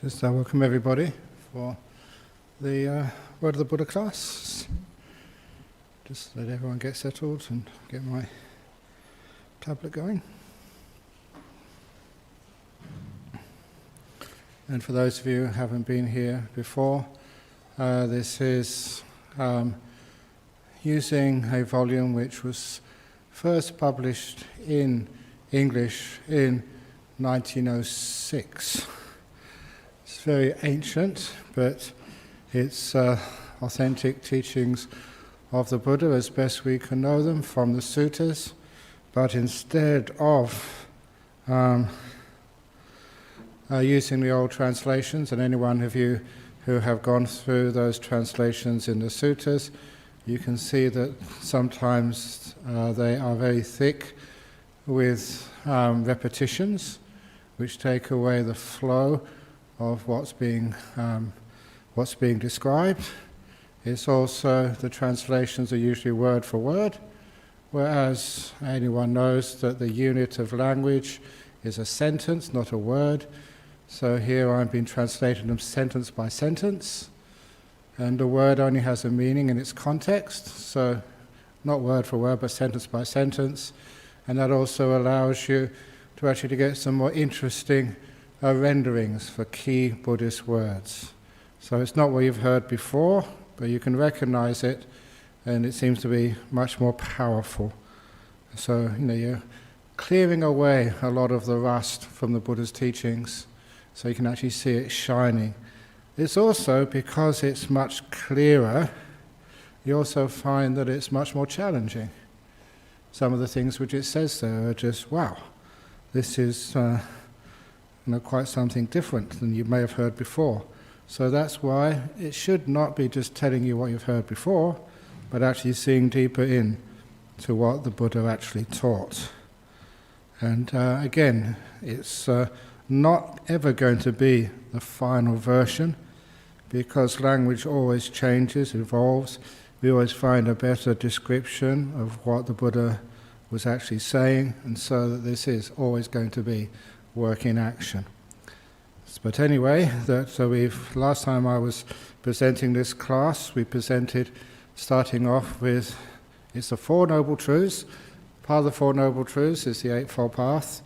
Just welcome everybody for the Word of the Buddha class. Just let everyone get settled and get my tablet going. And for those of you who haven't been here before, this is using a volume which was first published in English in 1906. It's very ancient, but it's authentic teachings of the Buddha as best we can know them from the suttas, but instead of using the old translations, and anyone of you who have gone through those translations in the suttas, you can see that sometimes they are very thick with repetitions, which take away the flow of what's being described. It's also, the translations are usually word for word, whereas anyone knows that the unit of language is a sentence, not a word. So here I've been translating them sentence by sentence, and the word only has a meaning in its context, so not word for word, but sentence by sentence. And that also allows you to actually get some more interesting renderings for key Buddhist words. So it's not what you've heard before, but you can recognize it, and it seems to be much more powerful. So, you're clearing away a lot of the rust from the Buddha's teachings, so you can actually see it shining. It's also, because it's much clearer, you also find that it's much more challenging. Some of the things which it says there are just, wow, this is quite something different than you may have heard before. So that's why it should not be just telling you what you've heard before, but actually seeing deeper in to what the Buddha actually taught. And again, it's not ever going to be the final version, because language always changes, evolves. We always find a better description of what the Buddha was actually saying, and so that this is always going to be work in action. But anyway, last time I was presenting this class, we presented, starting off with, it's the Four Noble Truths. Part of the Four Noble Truths is the Eightfold Path.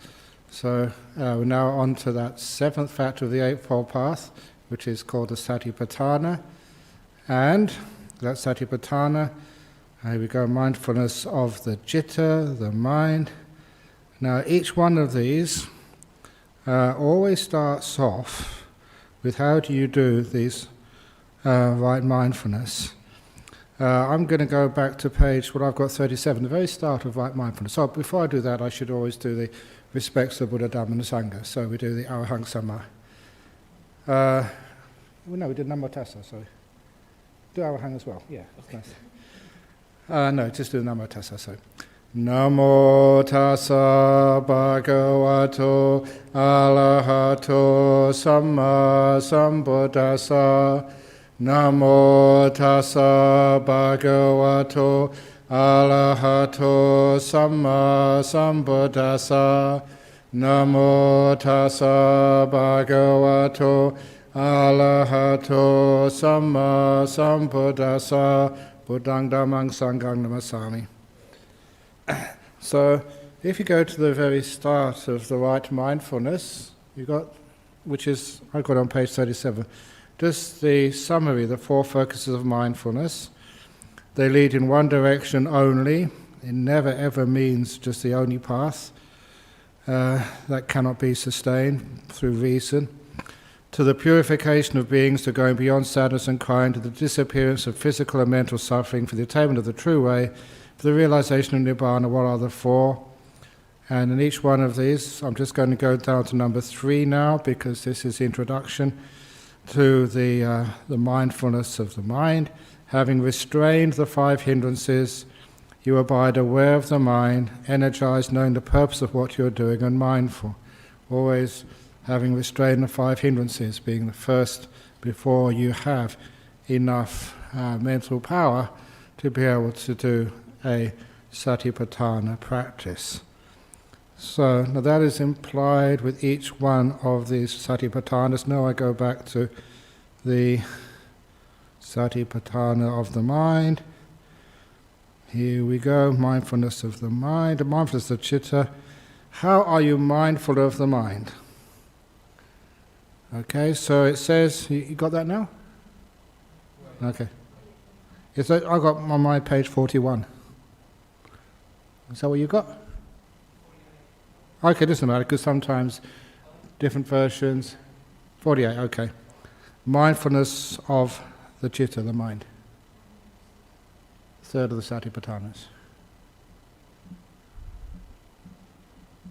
So we're now on to that seventh factor of the Eightfold Path, which is called the Satipatthana. And that Satipatthana, here we go, mindfulness of the citta, the mind. Now each one of these always starts off with how do you do these right mindfulness. I'm going to go back to page, I've got 37, the very start of right mindfulness. So before I do that, I should always do the respects of Buddha, Dhamma and Sangha. So we do the Arahang Samma. No, we did Namo Tassa, so do Arahang as well. Yeah, okay. Nice. No, just do Namo Tassa, so. Namo tassa bhagavato arahato samma sambuddhassa. Namo tassa bhagavato arahato samma sambuddhassa. Namo tassa bhagavato arahato samma sambuddhassa. Buddhang dhammang sanghang namasami. So, if you go to the very start of the right mindfulness, which is, I've got on page 37, just the summary, the four focuses of mindfulness. They lead in one direction only. It never ever means just the only path. That cannot be sustained through reason. To the purification of beings, to going beyond sadness and crying, to the disappearance of physical and mental suffering, for the attainment of the true way, for the realization of Nibbana. What are the four? And in each one of these, I'm just going to go down to number 3 now, because this is the introduction to the mindfulness of the mind. Having restrained the 5 hindrances, you abide aware of the mind, energized, knowing the purpose of what you're doing, and mindful. Always having restrained the 5 hindrances, being the first before you have enough mental power to be able to do a Satipatthana practice. So now that is implied with each one of these Satipatthanas. Now I go back to the Satipatthana of the mind. Here we go, mindfulness of the mind, mindfulness of chitta. How are you mindful of the mind? Okay, so it says, you got that now? Okay. I got on my page 41. Is that what you got? Okay, doesn't matter, because sometimes different versions. 48, okay. Mindfulness of the chitta, the mind. Third of the Satipatthanas.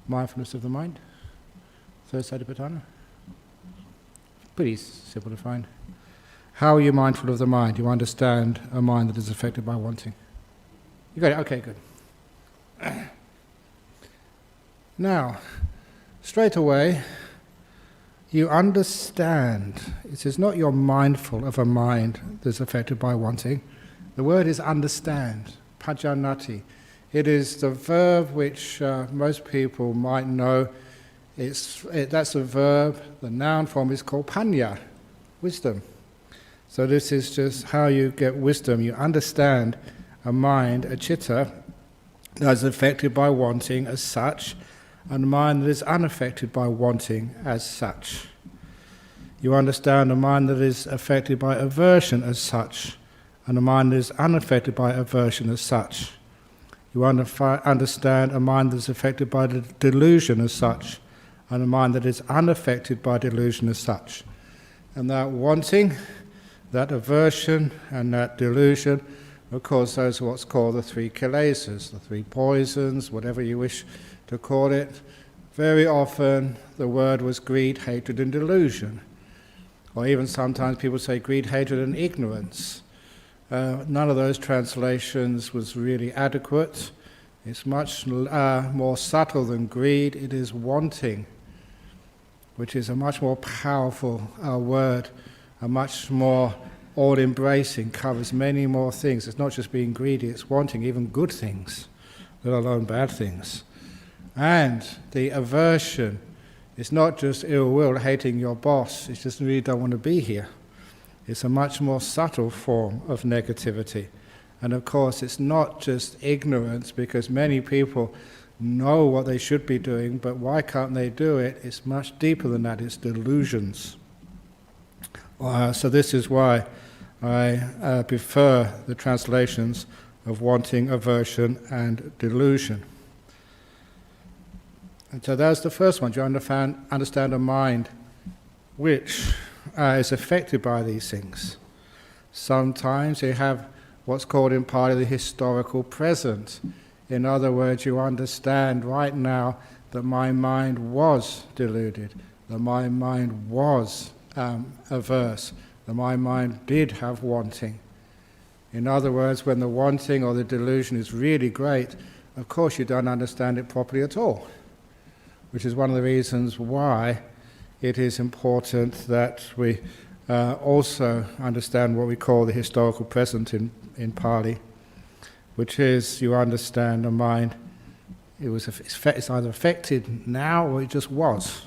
Mindfulness of the mind. Third Satipatthana. Pretty simple to find. How are you mindful of the mind? You understand a mind that is affected by wanting. You got it? Okay, good. Now, straight away, you understand. It is not you're mindful of a mind that's affected by wanting. The word is understand, pajanati. It is the verb which most people might know. That's a verb. The noun form is called panya, wisdom. So this is just how you get wisdom. You understand a mind, a chitta, that is affected by wanting as such, and a mind that is unaffected by wanting as such. You understand a mind that is affected by aversion as such, and a mind that is unaffected by aversion as such. You understand a mind that is affected by the delusion as such, and a mind that is unaffected by delusion as such. And that wanting, that aversion, and that delusion, of course, those are what's called the three kilesas, the three poisons, whatever you wish to call it. Very often the word was greed, hatred, and delusion. Or even sometimes people say greed, hatred, and ignorance. None of those translations was really adequate. It's much more subtle than greed. It is wanting, which is a much more powerful word, a much more all-embracing, covers many more things. It's not just being greedy, it's wanting even good things, let alone bad things. And the aversion is not just ill will, hating your boss, it's just really don't want to be here. It's a much more subtle form of negativity. And of course, it's not just ignorance, because many people know what they should be doing, but why can't they do it? It's much deeper than that, it's delusions. So this is why I prefer the translations of wanting, aversion, and delusion. And so that's the first one. You understand a mind which is affected by these things. Sometimes you have what's called in Pali the historical present. In other words, you understand right now that my mind was deluded, that my mind was averse, that my mind did have wanting. In other words, when the wanting or the delusion is really great, of course you don't understand it properly at all, which is one of the reasons why it is important that we also understand what we call the historical present in Pali, which is you understand a mind, it's either affected now or it just was.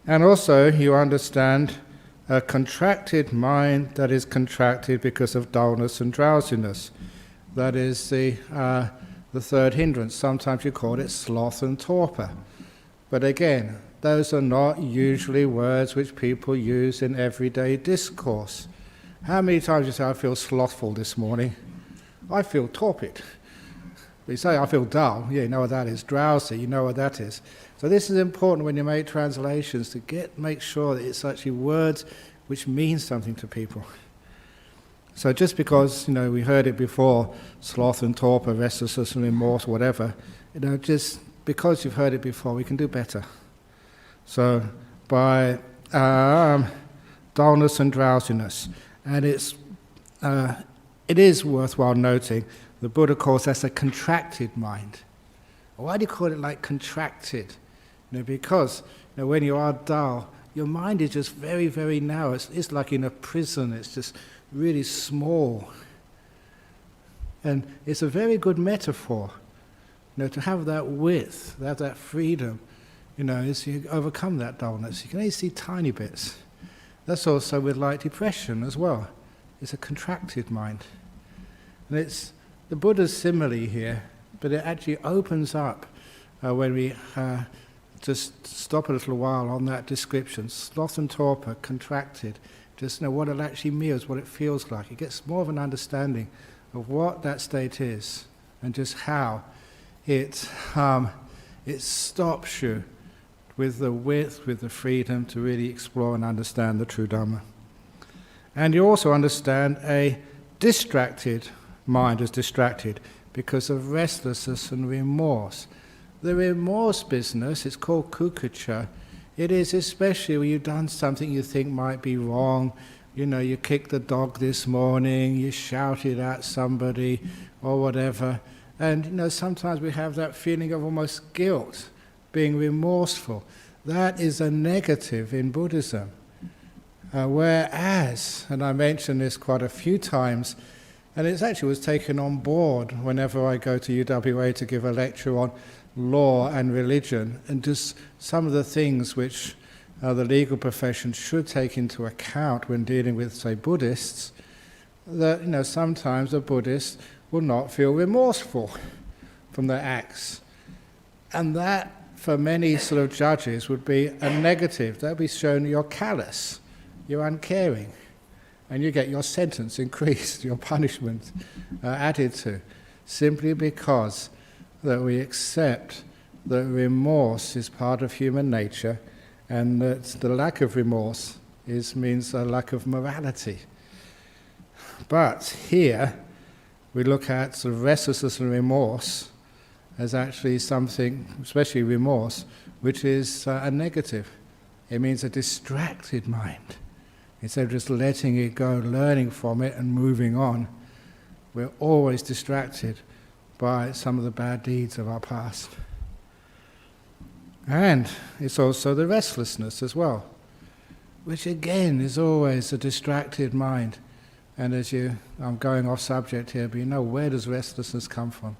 And also you understand a contracted mind that is contracted because of dullness and drowsiness. That is the third hindrance. Sometimes you call it sloth and torpor. But again, those are not usually words which people use in everyday discourse. How many times you say, I feel slothful this morning? I feel torpid. You say, I feel dull. Yeah, you know what that is. Drowsy, you know what that is. So this is important when you make translations, to make sure that it's actually words which mean something to people. So just because, we heard it before, sloth and torpor, restlessness and remorse, whatever, just because you've heard it before, we can do better. So by dullness and drowsiness, and it is worthwhile noting, the Buddha calls that a contracted mind. Why do you call it like contracted? Because when you are dull, your mind is just very, very narrow. It's like in a prison. It's just really small. And it's a very good metaphor. to have that width, to have that freedom, as you overcome that dullness. You can only see tiny bits. That's also with like depression as well. It's a contracted mind. And it's the Buddha's simile here, but it actually opens up when we just stop a little while on that description. Sloth and torpor, contracted. Just know what it actually means, what it feels like. It gets more of an understanding of what that state is and just how it stops you with the width, with the freedom to really explore and understand the true Dhamma. And you also understand a distracted mind is distracted because of restlessness and remorse. The remorse business, it's called kukucha. It is especially when you've done something you think might be wrong. You kicked the dog this morning, you shouted at somebody or whatever. And sometimes we have that feeling of almost guilt, being remorseful. That is a negative in Buddhism. Whereas, and I mentioned this quite a few times, and it actually was taken on board whenever I go to UWA to give a lecture on law and religion, and just some of the things which the legal profession should take into account when dealing with, say, Buddhists, that sometimes a Buddhist will not feel remorseful from their acts. And that, for many sort of judges, would be a negative. That would be shown you're callous, you're uncaring, and you get your sentence increased, your punishment added to, simply because that we accept that remorse is part of human nature, and that the lack of remorse means a lack of morality. But here, we look at sort of restlessness and remorse as actually something, especially remorse, which is a negative. It means a distracted mind. Instead of just letting it go, learning from it and moving on, we're always distracted by some of the bad deeds of our past. And it's also the restlessness as well, which again is always a distracted mind. And I'm going off subject here, but where does restlessness come from?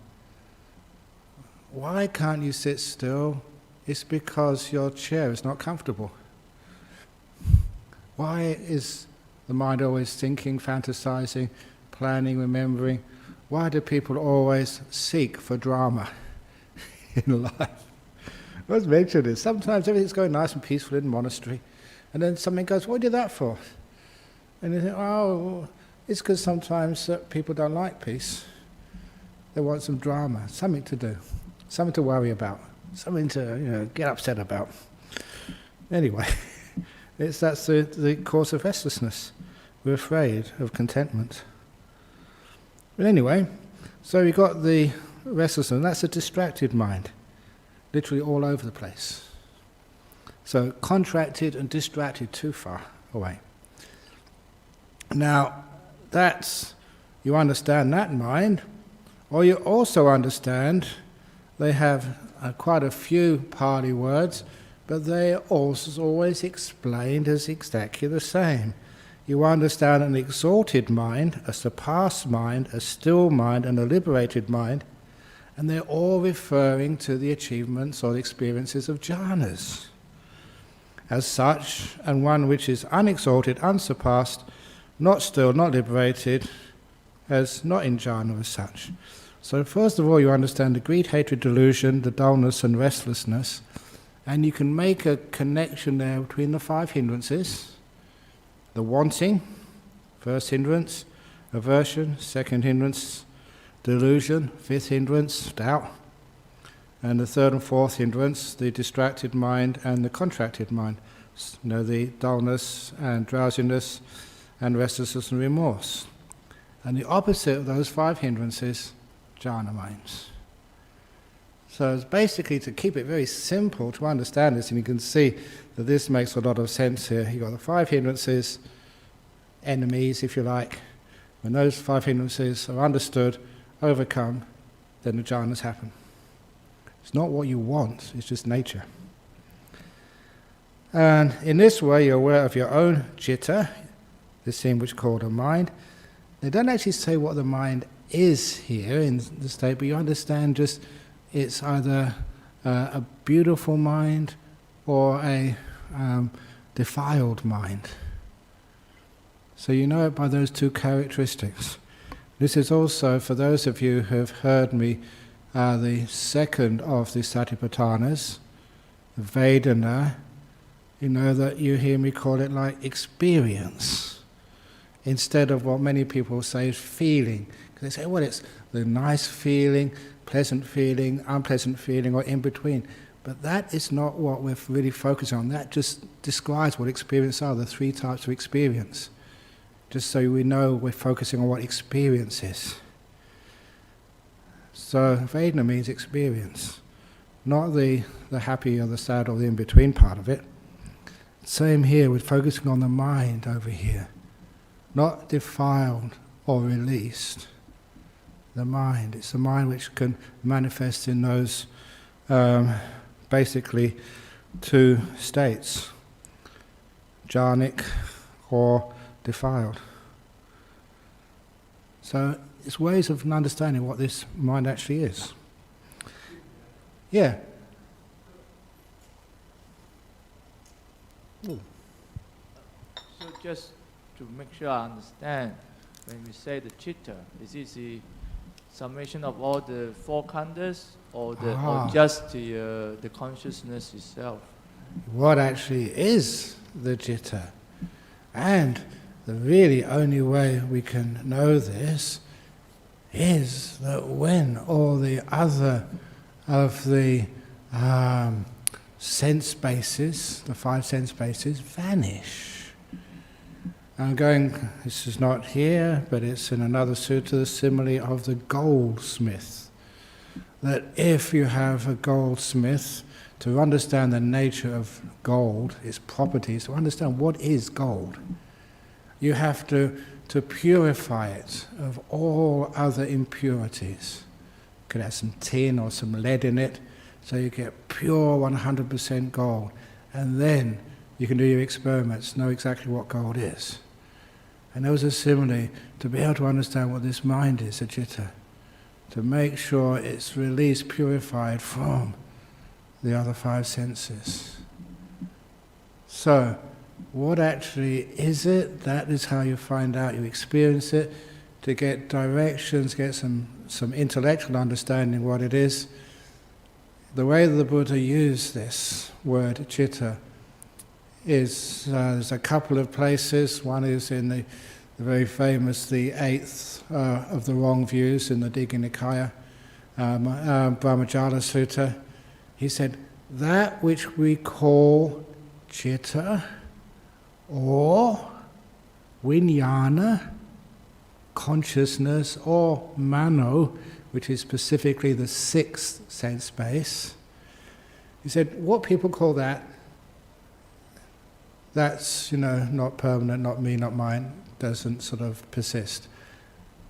Why can't you sit still? It's because your chair is not comfortable. Why is the mind always thinking, fantasizing, planning, remembering? Why do people always seek for drama in life? I was mentioning this. Sometimes everything's going nice and peaceful in the monastery, and then something goes, what did that for? And you think, it's because sometimes people don't like peace. They want some drama, something to do, something to worry about, something to get upset about. Anyway, that's the cause of restlessness. We're afraid of contentment. But anyway, so we got the restlessness, and that's a distracted mind, literally all over the place. So contracted and distracted too far away. Now, you understand that mind, or you also understand they have quite a few Pali words, but they are also always explained as exactly the same. You understand an exalted mind, a surpassed mind, a still mind, and a liberated mind, and they're all referring to the achievements or the experiences of jhanas. As such, and one which is unexalted, unsurpassed, not still, not liberated, as not in jhana as such. So first of all, you understand the greed, hatred, delusion, the dullness and restlessness, and you can make a connection there between the 5 hindrances. The wanting, first hindrance, aversion, second hindrance, delusion, fifth hindrance, doubt, and the third and fourth hindrance, the distracted mind and the contracted mind, the dullness and drowsiness and restlessness and remorse. And the opposite of those 5 hindrances, jhana minds. So it's basically, to keep it very simple to understand this, and you can see that this makes a lot of sense here. You've got the 5 hindrances, enemies if you like. When those 5 hindrances are understood, overcome, then the jhanas happen. It's not what you want, it's just nature. And in this way you're aware of your own citta, this thing which is called a mind. They don't actually say what the mind is here in the state, but you understand just it's either a beautiful mind or a defiled mind. So you know it by those two characteristics. This is also, for those of you who have heard me, the second of the Satipatthanas, the Vedana. You know that you hear me call it like experience, instead of what many people say is feeling. Because they say, well, it's the nice feeling, pleasant feeling, unpleasant feeling, or in between. But that is not what we're really focusing on. That just describes what experience are, the three types of experience. Just so we know we're focusing on what experience is. So Vedana means experience, not the happy or the sad or the in-between part of it. Same here, we're focusing on the mind over here, not defiled or released. The mind, it's the mind which can manifest in those basically two states, jhanic or defiled. So it's ways of understanding what this mind actually is. Yeah. So just to make sure I understand, when we say the chitta, is it the summation of all the four khandhas, or just the consciousness itself? What actually is the chitta? And the really only way we can know this is that when all the other of the sense bases, the five sense bases, vanish. I'm going, this is not here, but it's in another sutta, the simile of the goldsmith. That if you have a goldsmith, to understand the nature of gold, its properties, to understand what is gold, you have to purify it of all other impurities. You could have some tin or some lead in it, so you get pure 100% gold. And then you can do your experiments, know exactly what gold is. And there was a simile to be able to understand what this mind is, a citta, to make sure it's released, purified from the other five senses. So, what actually is it? That is how you find out, you experience it, to get directions, get some intellectual understanding what it is. The way that the Buddha used this word, citta, is there's a couple of places. One is in the very famous, the eighth of the wrong views in the Digha Nikaya, Brahmajala Sutta. He said, that which we call citta or vijnana, consciousness, or mano, which is specifically the sixth sense base. He said, what people call that, that's, not permanent, not me, not mine, doesn't sort of persist.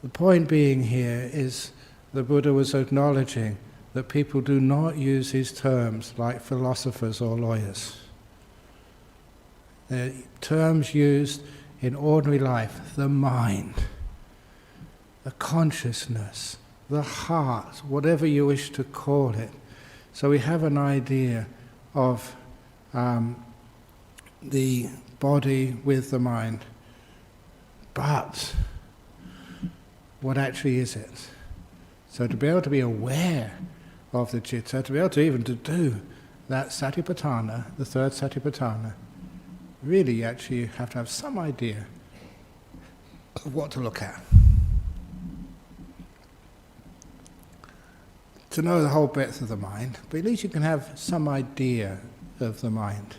The point being here is the Buddha was acknowledging that people do not use these terms like philosophers or lawyers. They're terms used in ordinary life, the mind, the consciousness, the heart, whatever you wish to call it. So we have an idea of the body with the mind. But what actually is it? So to be able to be aware of the citta, to be able to even to do that satipatthana, the third satipatthana, really actually you have to have some idea of what to look at. To know the whole breadth of the mind, but at least you can have some idea of the mind.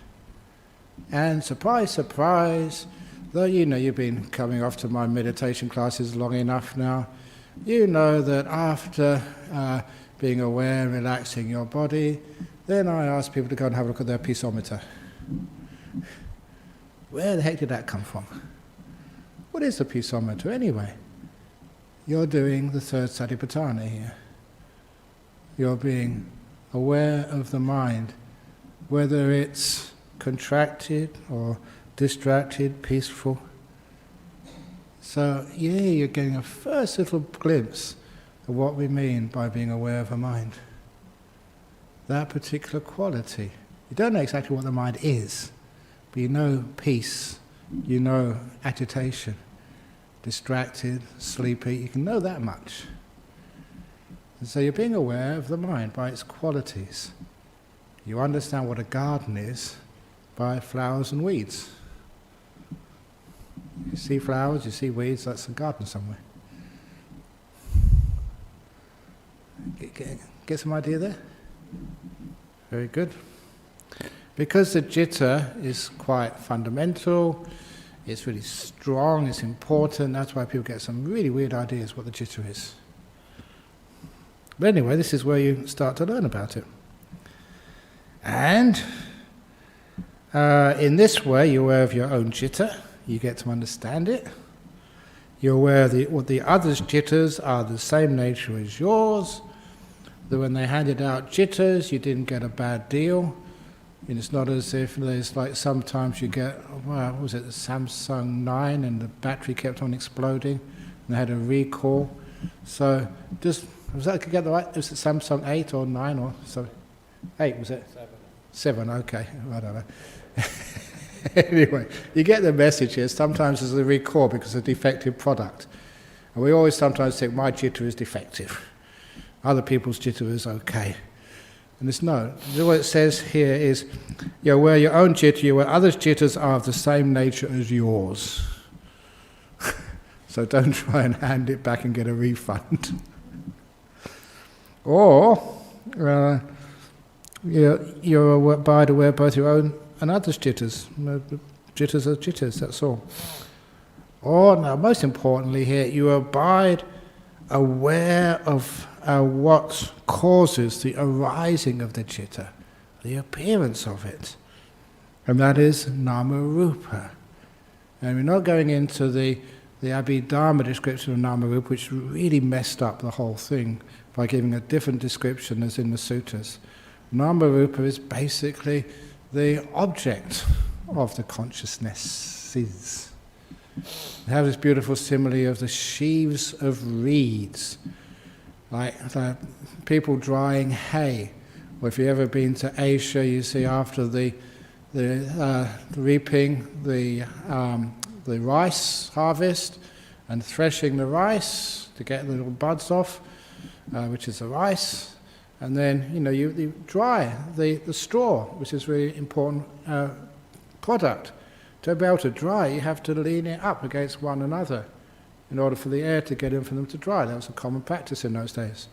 And surprise, surprise, though you've been coming off to my meditation classes long enough now, you know that after being aware, relaxing your body, then I ask people to go and have a look at their piezometer. Where the heck did that come from? What is a piezometer anyway? You're doing the third satipatthana here. You're being aware of the mind, whether it's contracted or distracted, peaceful. So you're getting a first little glimpse of what we mean by being aware of a mind. that particular quality. You don't know exactly what the mind is, but you know peace, you know agitation, distracted, sleepy, you can know that much. And so you're being aware of the mind by its qualities. You understand what a garden is by flowers and weeds. You see flowers, you see weeds, that's a garden somewhere. Get some idea there? Very good. Because the citta is quite fundamental, it's really strong, it's important, that's why people get some really weird ideas what the citta is. But anyway, this is where you start to learn about it. And in this way, you're aware of your own citta, you get to understand it. You're aware that the others' cittas are the same nature as yours, that when they handed out cittas, you didn't get a bad deal. And it's not as if there's like sometimes you get, what was it, the Samsung 9 and the battery kept on exploding and they had a recall. So just, was that, get the right, was it Samsung 8 or 9 or so? 8 was it? 7, okay, I don't know. Anyway, you get the message here. Sometimes there's a recall because of a defective product. And we always sometimes think my citta is defective. Other people's citta is okay. And it's no. What it says here is, you're aware your own citta, you're aware others' cittas are of the same nature as yours. So don't try and hand it back and get a refund. Or, you're abide aware both your own and others' cittas. Cittas are cittas, that's all. Or, now most importantly here, you abide aware of what causes the arising of the citta, the appearance of it. And that is nama-rupa. And we're not going into the Abhidharma description of nama-rupa, which really messed up the whole thing by giving a different description as in the sutras. Nama-rupa is basically the object of the consciousnesses. We have this beautiful simile of the sheaves of reeds, like people drying hay. Or if you've ever been to Asia, you see after the reaping the rice harvest and threshing the rice to get the little buds off, which is the rice, and then you dry the straw, which is a really important product. To be able to dry, you have to lean it up against one another in order for the air to get in for them to dry. That was a common practice in those days.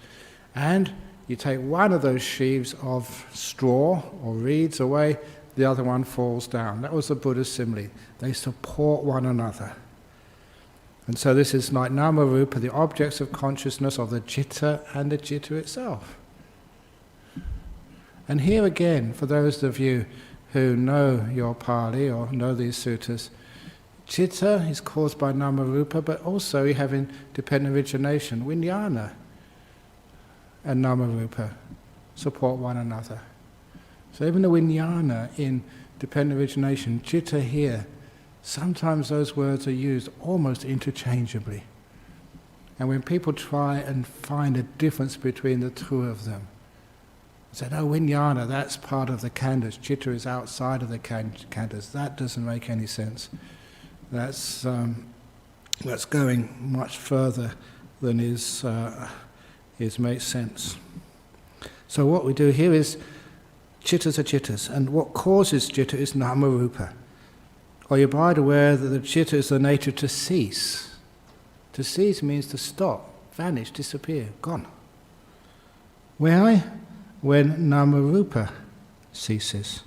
And you take one of those sheaves of straw or reeds away, the other one falls down. That was the Buddha's simile. They support one another. And so this is like nama-rupa, the objects of consciousness of the citta and the citta itself. And here again, for those of you who know your Pali or know these sutras, citta is caused by nama-rupa, but also you have in dependent origination, vijnana and nama-rupa support one another. So even the vijnana in dependent origination, citta here, sometimes those words are used almost interchangeably. And when people try and find a difference between the two of them, say, no, vijnana, that's part of the khandhas, citta is outside of the khandhas. That doesn't make any sense. That's going much further than is makes sense. So what we do here is, cittas are cittas, and what causes citta is nama-rupa. Or you abide aware that the citta is the nature to cease. To cease means to stop, vanish, disappear, gone. Why? When nama-rupa ceases,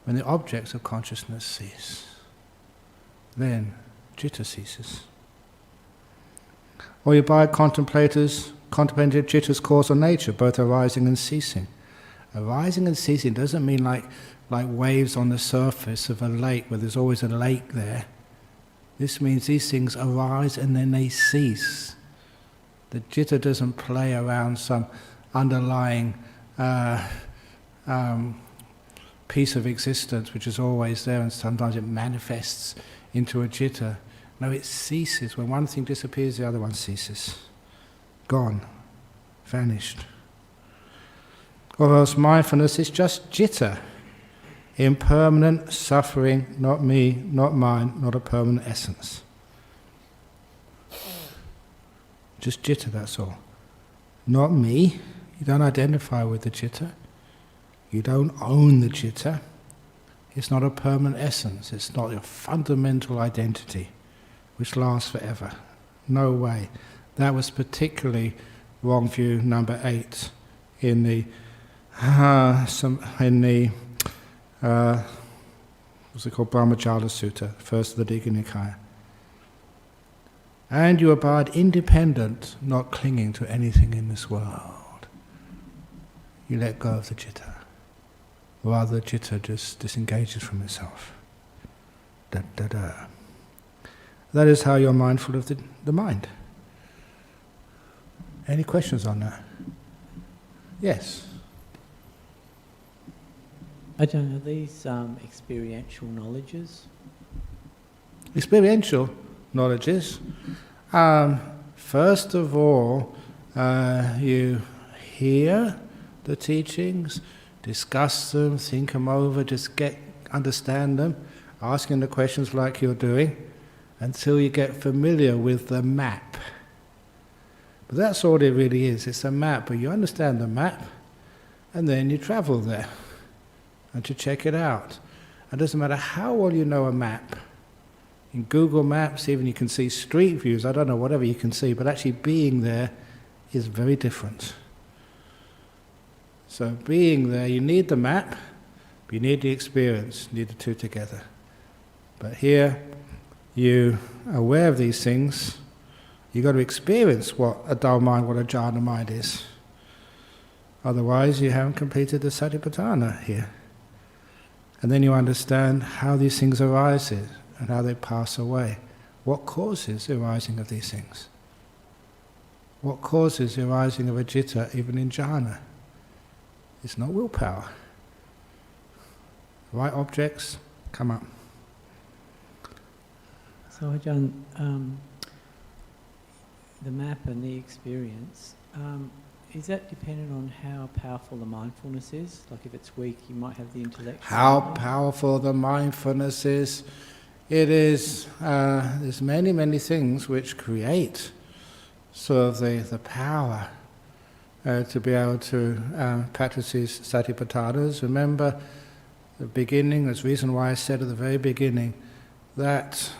when the objects of consciousness cease, then citta ceases. Or you abide contemplative citta's cause or nature, both arising and ceasing. Arising and ceasing doesn't mean like waves on the surface of a lake where there's always a lake there. This means these things arise and then they cease. The citta doesn't play around some underlying piece of existence which is always there, and sometimes it manifests into a citta. No, it ceases. When one thing disappears, the other one ceases. Gone. Vanished. or else mindfulness is just jitter, impermanent suffering, not me, not mine, not a permanent essence. Just jitter, that's all. Not me. You don't identify with the jitter. You don't own the jitter. It's not a permanent essence. It's not your fundamental identity, which lasts forever. No way. That was particularly wrong view number 8 in the what's it called, Brahmajala Sutta, first of the Digha Nikaya. And you abide independent, not clinging to anything in this world. You let go of the jitta. Rather, the jitta just disengages from itself. That is how you're mindful of the mind. Any questions on that? Yes. Ajahn, are these experiential knowledges? Experiential knowledges. First of all, you hear the teachings, discuss them, think them over, just understand them, asking the questions like you're doing, until you get familiar with the map. But that's all it really is. It's a map, but you understand the map, and then you travel there, and you check it out. It doesn't matter how well you know a map. In Google Maps, even you can see street views, I don't know, whatever you can see, but actually being there is very different. So being there, you need the map, but you need the experience, you need the two together. But here, you are aware of these things, you've got to experience what a dull mind, what a jhana mind is. Otherwise, you haven't completed the satipatthana here. And then you understand how these things arise and how they pass away. What causes the arising of these things? What causes the arising of a jitta even in jhana? It's not willpower. The right objects come up. So Ajahn, the map and the experience, is that dependent on how powerful the mindfulness is? Like if it's weak, you might have the intellectual... How powerful the mindfulness is. It is, there's many, many things which create sort of the power to be able to practice these satipatthanas. Remember, the beginning, there's a reason why I said at the very beginning that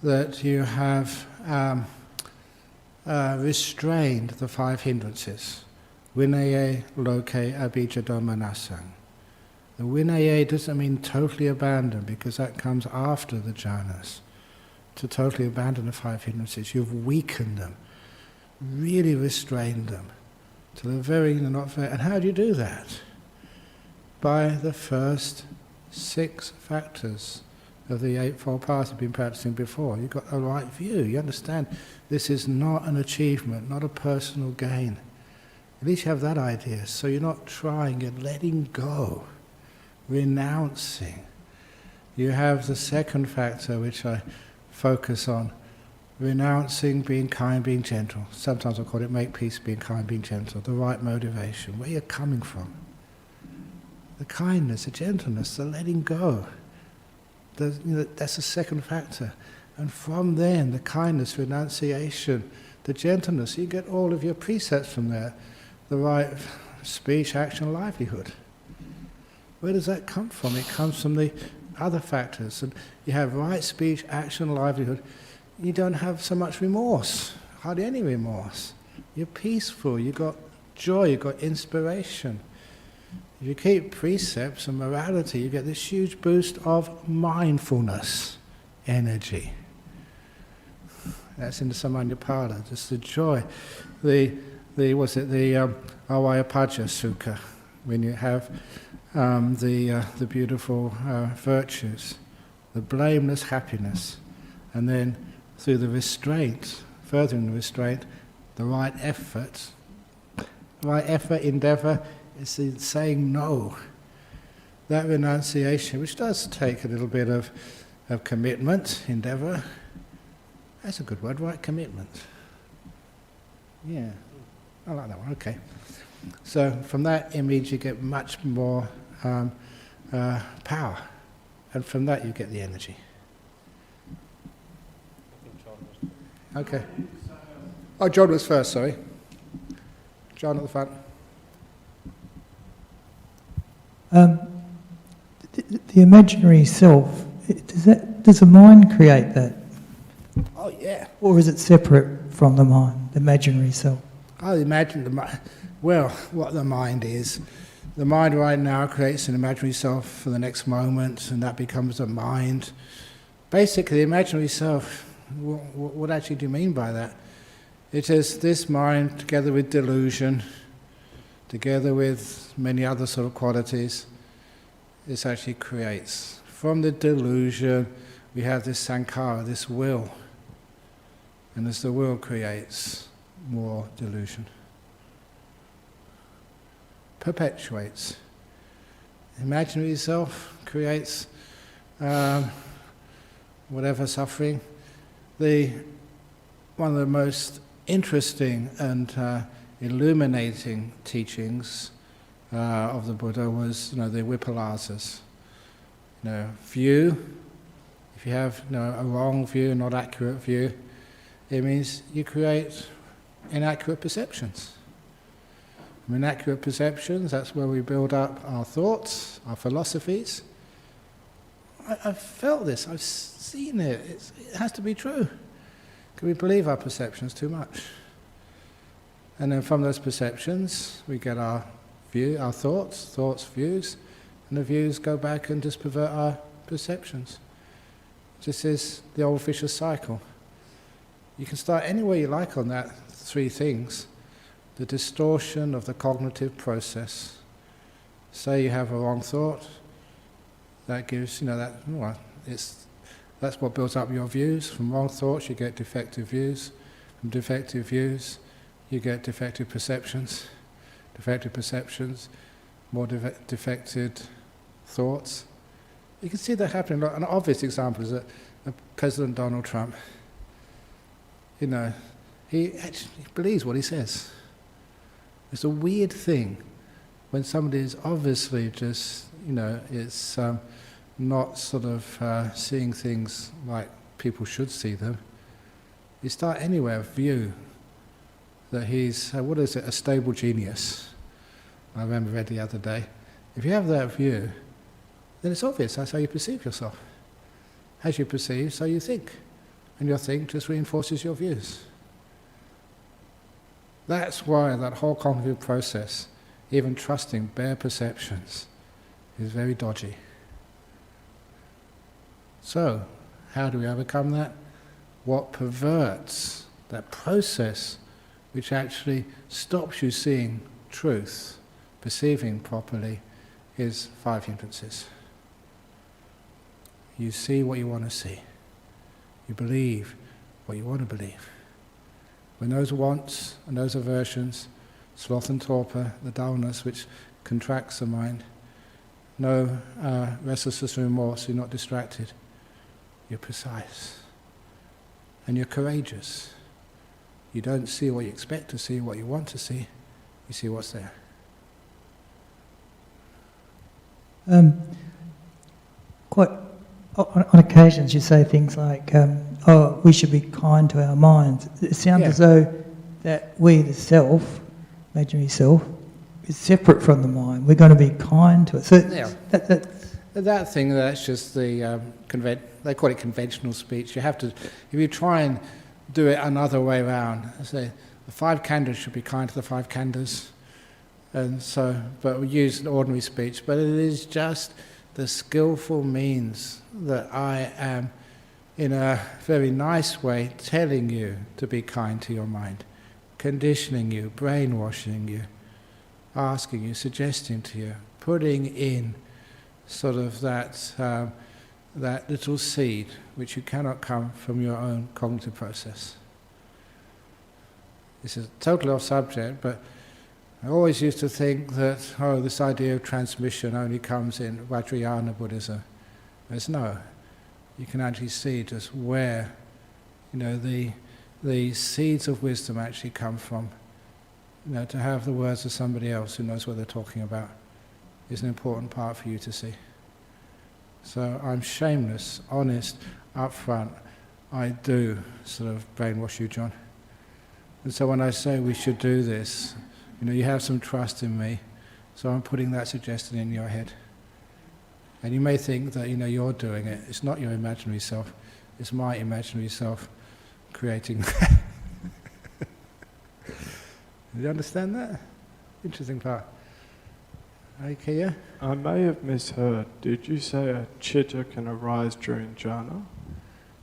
that you have restrained the 5 hindrances. Vinaya, loke, abhijado, manasang. The vinaya doesn't mean totally abandon, because that comes after the jhanas. To totally abandon the 5 hindrances, you've weakened them, really restrained them, to the very, not very. And how do you do that? By the first 6 factors of the Eightfold Path you've been practicing before. You've got a right view. You understand this is not an achievement, not a personal gain. At least you have that idea. So you're not trying, you're letting go, renouncing. You have the second factor, which I focus on, renouncing, being kind, being gentle. Sometimes I call it make peace, being kind, being gentle. The right motivation, where you're coming from. The kindness, the gentleness, the letting go. That's the second factor. And from then, the kindness, renunciation, the gentleness, you get all of your precepts from there. The right speech, action, livelihood. Where does that come from? It comes from the other factors. And you have right speech, action, livelihood. You don't have so much remorse, hardly any remorse. You're peaceful, you've got joy, you've got inspiration. If you keep precepts and morality, you get this huge boost of mindfulness energy. That's in the Samannapala, just the joy. The Avayapaja Sukha, when you have the beautiful virtues, the blameless happiness, and then through the restraint, furthering the restraint, the right effort, endeavour, is the saying no. That renunciation, which does take a little bit of commitment, endeavour. That's a good word, right? Commitment. Yeah, I like that one, okay. So from that image you get much more power, and from that you get the energy. Okay. Oh, John was first, sorry. John at the front. The imaginary self, does the mind create that? Oh, yeah. Or is it separate from the mind, the imaginary self? I imagine the mind. Well, what the mind is. The mind right now creates an imaginary self for the next moment, and that becomes a mind. Basically, the imaginary self, what actually do you mean by that? It is this mind, together with delusion, together with many other sort of qualities, this actually creates. From the delusion, we have this sankhara, this will. And as the will creates more delusion, perpetuates. Imaginary self creates whatever suffering. One of the most interesting and illuminating teachings of the Buddha was, the vipalasas. View. If you have a wrong view, not accurate view, it means you create inaccurate perceptions. From inaccurate perceptions, that's where we build up our thoughts, our philosophies. I've felt this, I've seen it, it has to be true. Can we believe our perceptions too much? And then from those perceptions, we get our view, our thoughts, views, and the views go back and just pervert our perceptions. This is the old vicious cycle. You can start anywhere you like on that three things. The distortion of the cognitive process. Say you have a wrong thought, that gives, that's what builds up your views. From wrong thoughts you get defective views. From defective views you get defective perceptions. Defective perceptions, more defected thoughts. You can see that happening. An obvious example is that President Donald Trump, he actually believes what he says. It's a weird thing when somebody is obviously just, it's not sort of seeing things like people should see them. You start anywhere, view that he's, a stable genius. I remember read the other day. If you have that view, then it's obvious, that's how you perceive yourself. As you perceive, so you think. And your think just reinforces your views. That's why that whole cognitive process, even trusting bare perceptions, is very dodgy. So, how do we overcome that? What perverts that process which actually stops you seeing truth, perceiving properly, is 5 hindrances. You see what you want to see. You believe what you want to believe. When those wants and those aversions, sloth and torpor, the dullness which contracts the mind, no restlessness and remorse, you're not distracted, you're precise. And you're courageous. You don't see what you expect to see, what you want to see, you see what's there. On occasions you say things like, we should be kind to our minds. It sounds as though that we, the self, imaginary self, is separate from the mind. We're going to be kind to it. So that thing, that's just the, they call it conventional speech. You have to, if you try and do it another way around, say, the 5 khandhas should be kind to the 5 khandhas. And so, but we use an ordinary speech, but it is just the skillful means that I am, in a very nice way, telling you to be kind to your mind, conditioning you, brainwashing you, asking you, suggesting to you, putting in sort of that little seed which you cannot come from your own cognitive process. This is totally off subject, but I always used to think that, this idea of transmission only comes in Vajrayana Buddhism. There's no. You can actually see just where, the seeds of wisdom actually come from. to have the words of somebody else who knows what they're talking about is an important part for you to see. So I'm shameless, honest, upfront. I do sort of brainwash you, John. And so when I say we should do this, you have some trust in me, so I'm putting that suggestion in your head. And you may think that, you're doing it. It's not your imaginary self. It's my imaginary self creating that. Do you understand that? Interesting part. Okay, yeah? I may have misheard. Did you say a chitta can arise during jhana?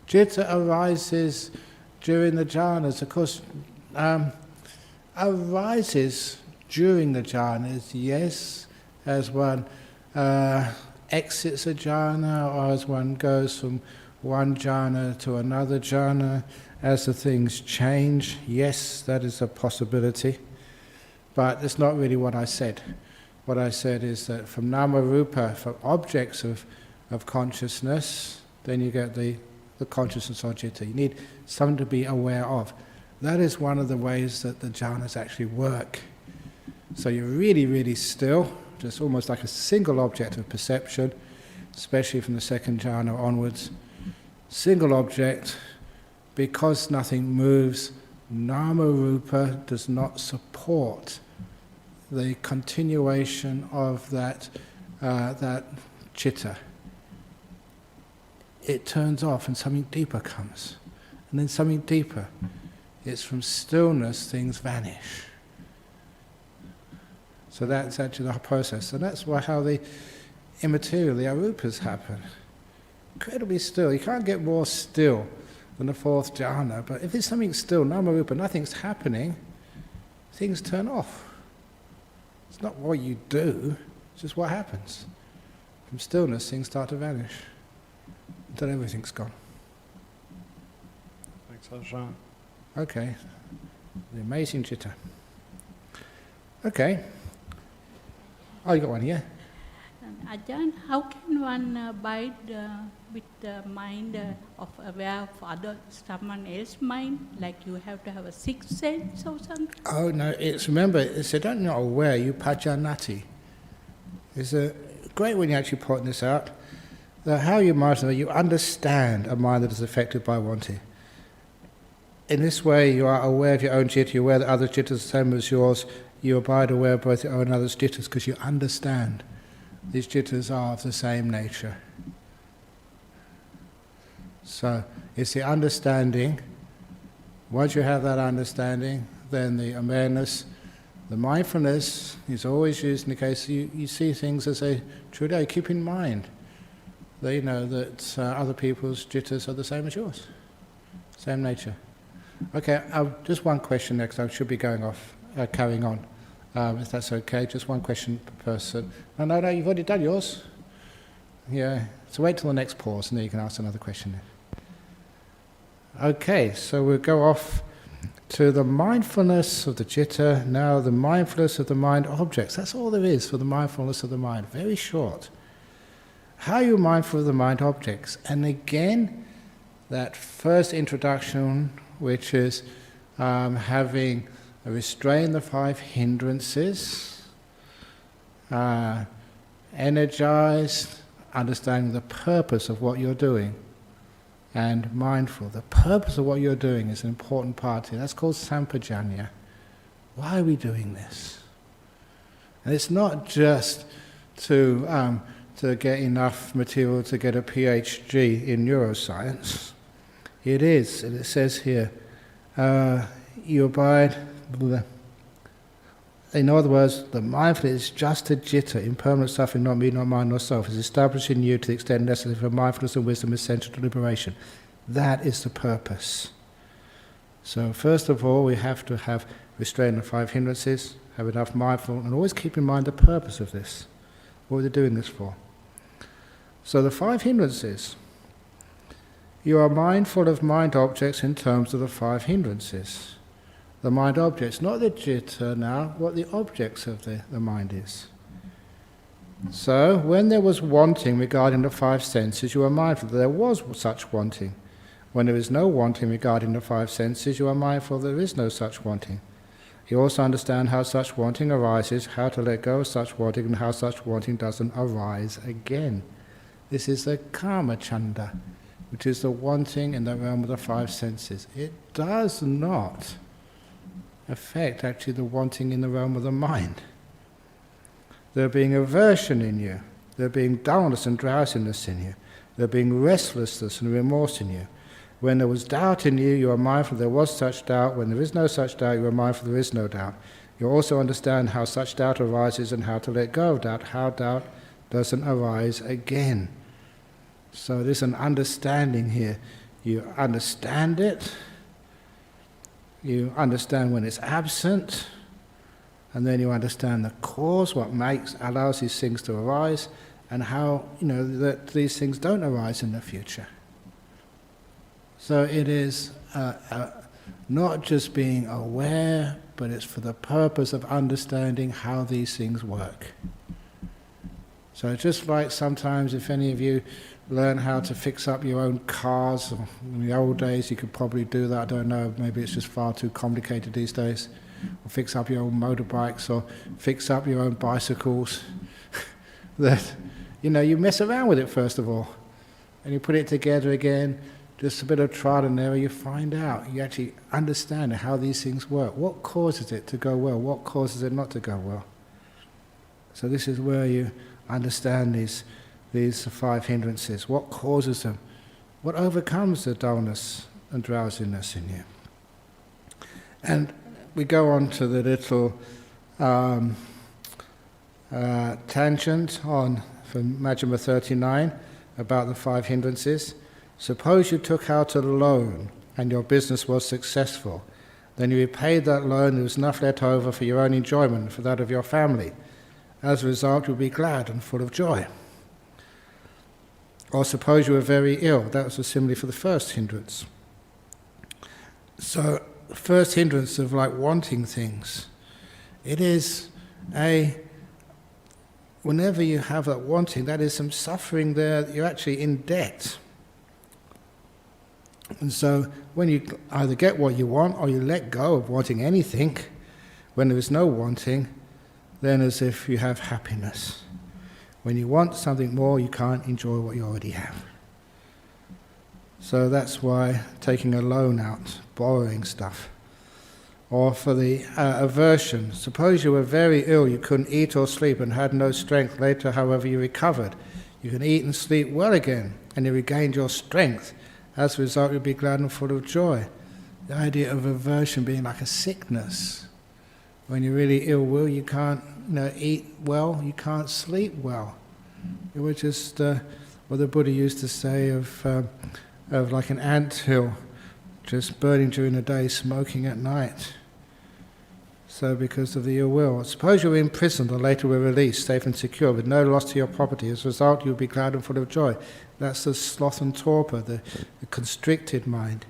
Chitta arises during the jhanas. Of course, arises during the jhanas, yes, as one exits a jhana or as one goes from one jhana to another jhana, as the things change, yes, that is a possibility. But that's not really what I said. What I said is that from nama rupa, from objects of consciousness, then you get the consciousness or citta. You need something to be aware of. That is one of the ways that the jhanas actually work. So you're really, really still, just almost like a single object of perception, especially from the second jhana onwards. Single object, because nothing moves, nama rupa does not support the continuation of that chitta. It turns off and something deeper comes. And then something deeper. It's from stillness things vanish. So that's actually the process. And that's how the immaterial, the arupas, happen. Incredibly still. You can't get more still than the fourth jhana. But if there's something still, nama rupa, nothing's happening, things turn off. It's not what you do, it's just what happens. From stillness, things start to vanish until everything's gone. Thanks, Ajahn. Okay, the amazing chitta. Okay. Oh, you got one here? Ajahn, how can one abide with the mind of aware of someone else's mind? Like you have to have a sixth sense or something? Oh no, remember, it's don't not aware, you pajanati. It's great when you actually point this out. That how you mindful, you understand a mind that is affected by wanting. In this way, you are aware of your own citta, you're aware that other citta is the same as yours, you abide aware of both your own and others' cittas because you understand these cittas are of the same nature. So it's the understanding. Once you have that understanding, then the awareness, the mindfulness is always used in the case you see things as they truly keep in mind. They know that other people's cittas are the same as yours, same nature. Okay, just one question next. I should be going off, carrying on, if that's okay. Just one question per person. No, you've already done yours. Yeah, so wait till the next pause and then you can ask another question. Okay, so we'll go off to the mindfulness of the citta, now the mindfulness of the mind objects. That's all there is for the mindfulness of the mind, very short. How are you mindful of the mind objects? And again, that first introduction, which is having restrained the five hindrances, energized, understanding the purpose of what you're doing, and mindful. The purpose of what you're doing is an important part here. That's called sampajanya. Why are we doing this? And it's not just to get enough material to get a PhD in neuroscience. It is, and it says here, you abide, in other words, the mindfulness is just a citta, impermanent suffering, not me, not mine, not self, is established in you to the extent necessary for mindfulness and wisdom essential to liberation. That is the purpose. So first of all, we have to have restrained the five hindrances, have enough mindfulness, and always keep in mind the purpose of this, what we're doing this for. So the five hindrances, you are mindful of mind objects in terms of the five hindrances. The mind objects, not the citta now, what the objects of the mind is. So, when there was wanting regarding the five senses, you are mindful that there was such wanting. When there is no wanting regarding the five senses, you are mindful there is no such wanting. You also understand how such wanting arises, how to let go of such wanting, and how such wanting doesn't arise again. This is the karma chanda, which is the wanting in the realm of the five senses. It does not affect actually the wanting in the realm of the mind. There being aversion in you, there being dullness and drowsiness in you, there being restlessness and remorse in you. When there was doubt in you, you are mindful there was such doubt. When there is no such doubt, you are mindful there is no doubt. You also understand how such doubt arises and how to let go of doubt, how doubt doesn't arise again. So there's an understanding here. You understand it, you understand when it's absent, and then you understand the cause, what allows these things to arise, and how, that these things don't arise in the future. So it is not just being aware, but it's for the purpose of understanding how these things work. So just like sometimes if any of you learn how to fix up your own cars, or in the old days you could probably do that, I don't know, maybe it's just far too complicated these days, or fix up your own motorbikes, or fix up your own bicycles, that, you mess around with it first of all, and you put it together again. Just a bit of trial and error, you find out, you actually understand how these things work. What causes it to go well? What causes it not to go well? So this is where you understand these five hindrances. What causes them? What overcomes the dullness and drowsiness in you? And we go on to the little tangent from Majjhima 39 about the five hindrances. Suppose you took out a loan and your business was successful. Then you repaid that loan, there was enough left over for your own enjoyment and for that of your family. As a result, you'll be glad and full of joy. Or suppose you were very ill. That was a simile for the first hindrance. So, the first hindrance of wanting things, it is whenever you have that wanting, that is some suffering there, you're actually in debt. And so when you either get what you want or you let go of wanting anything, when there is no wanting, then as if you have happiness. When you want something more, you can't enjoy what you already have. So that's why taking a loan out, borrowing stuff. Or for the aversion, suppose you were very ill, you couldn't eat or sleep and had no strength. Later, however, you recovered. You can eat and sleep well again, and you regained your strength. As a result, you'll be glad and full of joy. The idea of aversion being like a sickness. When you're really ill, you can't eat well, you can't sleep well. It was just what the Buddha used to say of like an anthill, just burning during the day, smoking at night. So because of the ill will. Suppose you were imprisoned or later were released, safe and secure, with no loss to your property. As a result, you'll be glad and full of joy. That's the sloth and torpor, the constricted mind.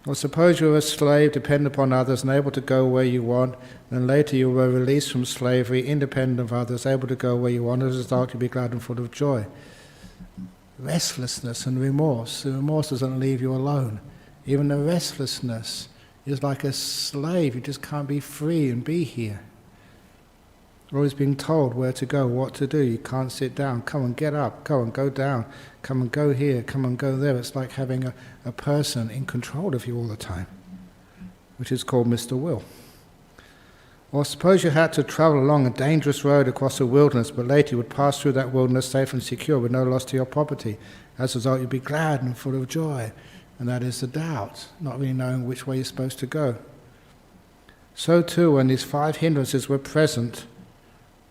Or suppose you were a slave, dependent upon others, and able to go where you want, and later you were released from slavery, independent of others, able to go where you want. As a result, you'll be glad and full of joy. Restlessness and remorse. The remorse doesn't leave you alone. Even the restlessness is like a slave. You just can't be free and be here. You're always being told where to go, what to do. You can't sit down. Come and get up. Go and go down. Come and go here. Come and go there. It's like having a person in control of you all the time, which is called Mr. Will. Or suppose you had to travel along a dangerous road across a wilderness, but later you would pass through that wilderness safe and secure with no loss to your property. As a result, you'd be glad and full of joy. And that is the doubt, not really knowing which way you're supposed to go. So too, when these five hindrances were present,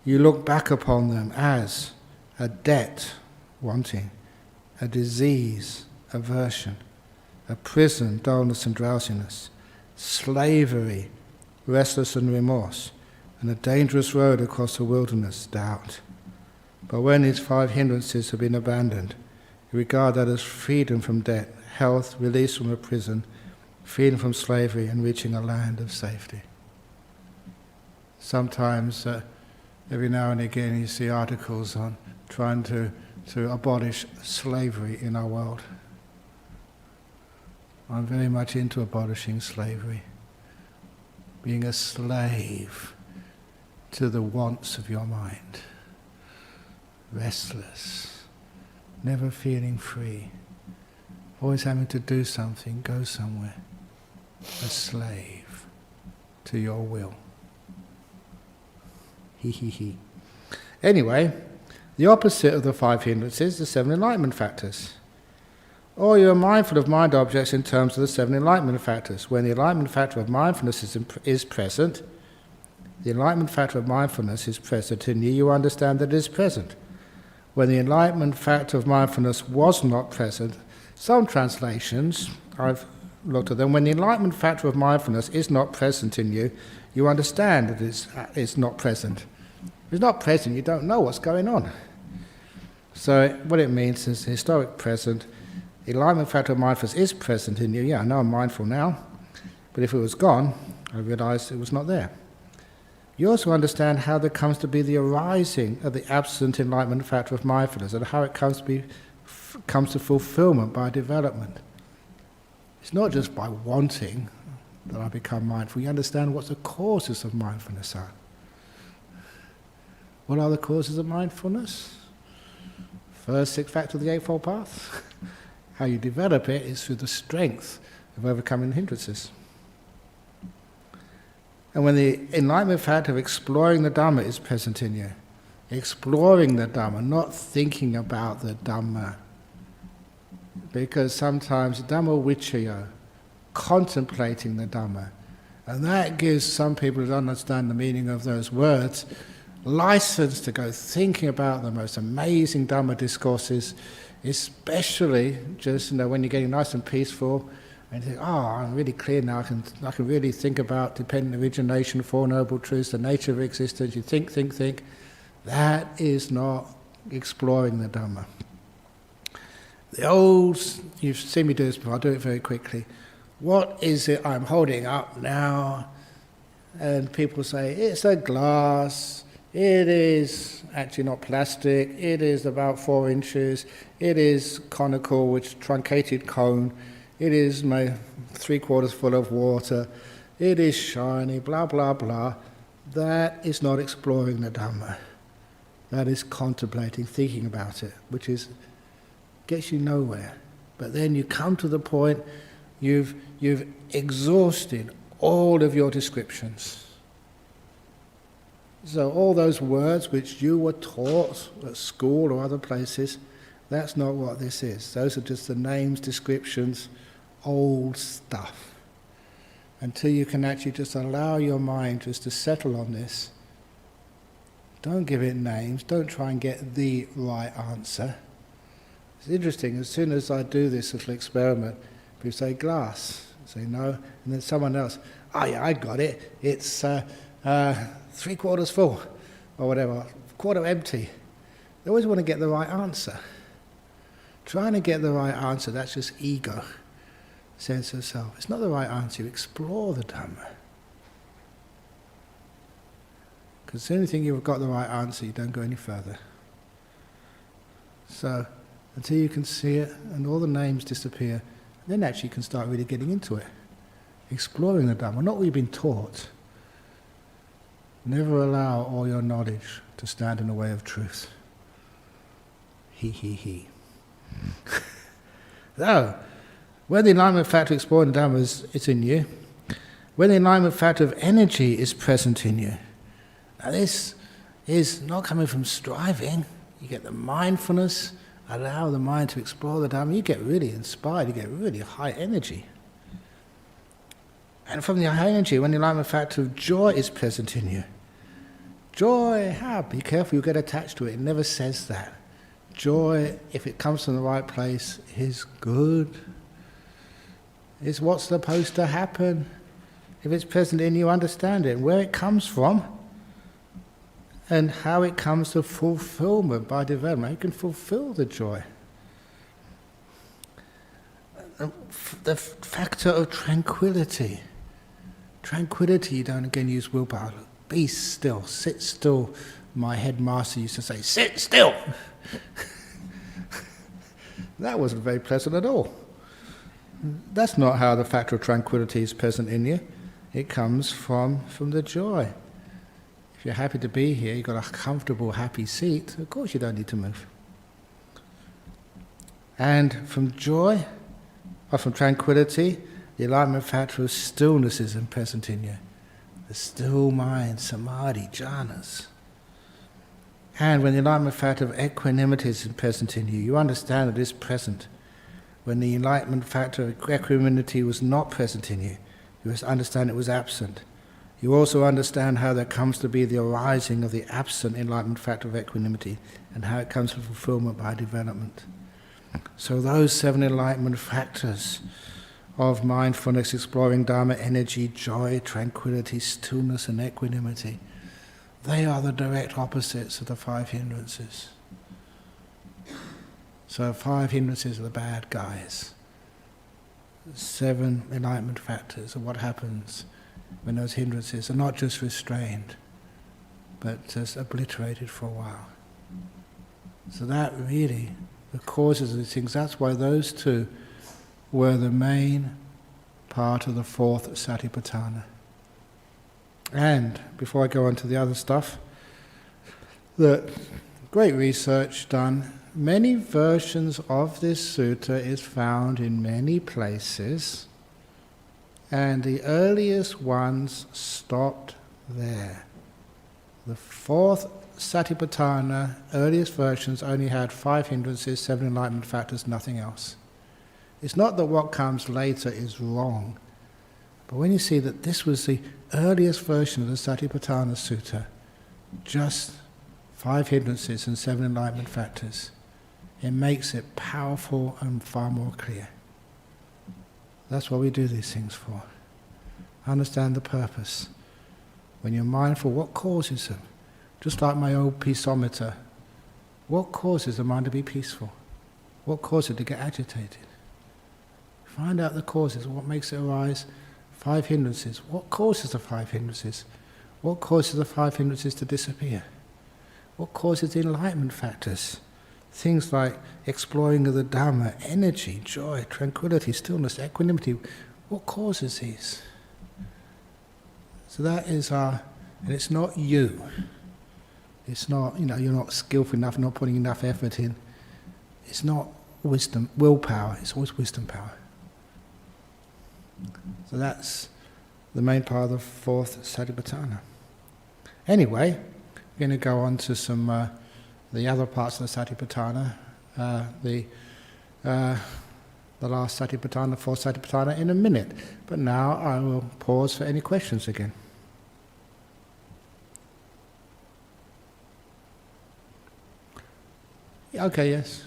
you look back upon them as a debt, wanting, a disease, aversion, a prison, dullness and drowsiness, slavery, restless and remorse, and a dangerous road across the wilderness, doubt. But when these five hindrances have been abandoned, you regard that as freedom from debt, health, release from a prison, freedom from slavery, and reaching a land of safety. Sometimes, every now and again, you see articles on trying to abolish slavery in our world. I'm very much into abolishing slavery. being a slave to the wants of your mind. Restless, never feeling free, always having to do something, go somewhere. A slave to your will. He. Anyway, the opposite of the 5 hindrances, the 7 enlightenment factors. Or you are mindful of mind objects in terms of the 7 enlightenment factors. When the enlightenment factor of mindfulness is present, the enlightenment factor of mindfulness is present in you, you understand that it is present. When the enlightenment factor of mindfulness was not present, some translations, I've looked at them, when the enlightenment factor of mindfulness is not present in you, you understand that it's not present. If it's not present, you don't know what's going on. So what it means is the historic present, the enlightenment factor of mindfulness is present in you. Yeah, I know I'm mindful now, but if it was gone, I realised it was not there. You also understand how there comes to be the arising of the absent enlightenment factor of mindfulness and how it comes to fulfillment by development. It's not just by wanting that I become mindful. You understand what the causes of mindfulness are. What are the causes of mindfulness? First 6 factors of the Eightfold Path. How you develop it is through the strength of overcoming hindrances. And when the enlightenment factor of exploring the Dhamma is present in you, exploring the Dhamma, not thinking about the Dhamma, because sometimes Dhamma Vichaya, contemplating the Dhamma, and that gives some people who don't understand the meaning of those words license to go thinking about the most amazing Dhamma discourses, especially just when you're getting nice and peaceful and you think, oh, I'm really clear now, I can really think about dependent origination, Four Noble Truths, the nature of existence. You think. That is not exploring the Dhamma. The old, you've seen me do this before, I'll do it very quickly. What is it I'm holding up now? And people say, it's a glass, it is actually not plastic, it is about 4 inches, it is conical, which truncated cone, it is 3/4 full of water, it is shiny, blah, blah, blah. That is not exploring the Dhamma. That is contemplating, thinking about it, which gets you nowhere. But then you come to the point, you've exhausted all of your descriptions. So all those words which you were taught at school or other places, that's not what this is. Those are just the names, descriptions, old stuff. Until you can actually just allow your mind just to settle on this. Don't give it names, don't try and get the right answer. It's interesting, as soon as I do this little experiment, people say glass, I say no, and then someone else, oh yeah, I got it, it's 3/4 full, or whatever, 1/4 empty. They always want to get the right answer. Trying to get the right answer, that's just ego, sense of self. It's not the right answer, you explore the Dhamma. Because as soon as you think you've got the right answer, you don't go any further. So, until you can see it and all the names disappear, then actually you can start really getting into it. Exploring the Dhamma, not what you've been taught. Never allow all your knowledge to stand in the way of truth. He. So, when the enlightenment factor of exploring the Dhamma is in you, when the enlightenment factor of energy is present in you, now this is not coming from striving. You get the mindfulness, allow the mind to explore the Dhamma, you get really inspired, you get really high energy. And from the high energy, when the enlightenment factor of joy is present in you, joy, be careful, you get attached to it, it never says that. Joy, if it comes from the right place, is good. It's what's supposed to happen. If it's present in you, understand it, where it comes from, and how it comes to fulfillment by development. You can fulfill the joy. The factor of tranquility. Tranquility, you don't again use willpower. Be still, sit still. My headmaster used to say, sit still. That wasn't very pleasant at all. That's not how the factor of tranquility is present in you. It comes from the joy. If you're happy to be here, you've got a comfortable, happy seat, of course you don't need to move. And from joy, or from tranquility, the enlightenment factor of stillness is present in you. The still mind, samadhi, jhanas. And when the enlightenment factor of equanimity is present in you, you understand that it is present. When the enlightenment factor of equanimity was not present in you, you understand it was absent. You also understand how there comes to be the arising of the absent enlightenment factor of equanimity and how it comes to fulfillment by development. So those 7 enlightenment factors of mindfulness, exploring Dharma, energy, joy, tranquility, stillness and equanimity, they are the direct opposites of the 5 hindrances. So 5 hindrances are the bad guys. 7 enlightenment factors are what happens when those hindrances are not just restrained, but just obliterated for a while. So that really, the causes of these things, that's why those 2 were the main part of the 4th Satipatthana. And before I go on to the other stuff, the great research done, many versions of this sutta is found in many places, and the earliest ones stopped there. The 4th Satipatthana, earliest versions only had 5 hindrances, 7 enlightenment factors, nothing else. It's not that what comes later is wrong, but when you see that this was the earliest version of the Satipatthana Sutta, just 5 hindrances and 7 enlightenment factors, it makes it powerful and far more clear. That's what we do these things for. Understand the purpose. When you're mindful, what causes them? Just like my old peaceometer. What causes the mind to be peaceful? What causes it to get agitated? Find out the causes, what makes it arise. 5 hindrances. What causes the 5 hindrances? What causes the 5 hindrances to disappear? What causes the enlightenment factors? Things like exploring of the Dhamma, energy, joy, tranquility, stillness, equanimity. What causes these? So that is and it's not you. It's not, you're not skillful enough, not putting enough effort in. It's not wisdom, willpower, it's always wisdom power. So that's the main part of the 4th Satipatthana. Anyway, we're going to go on to some the other parts of the Satipatthana, the last Satipatthana, 4th Satipatthana, in a minute. But now I will pause for any questions again. Okay, yes.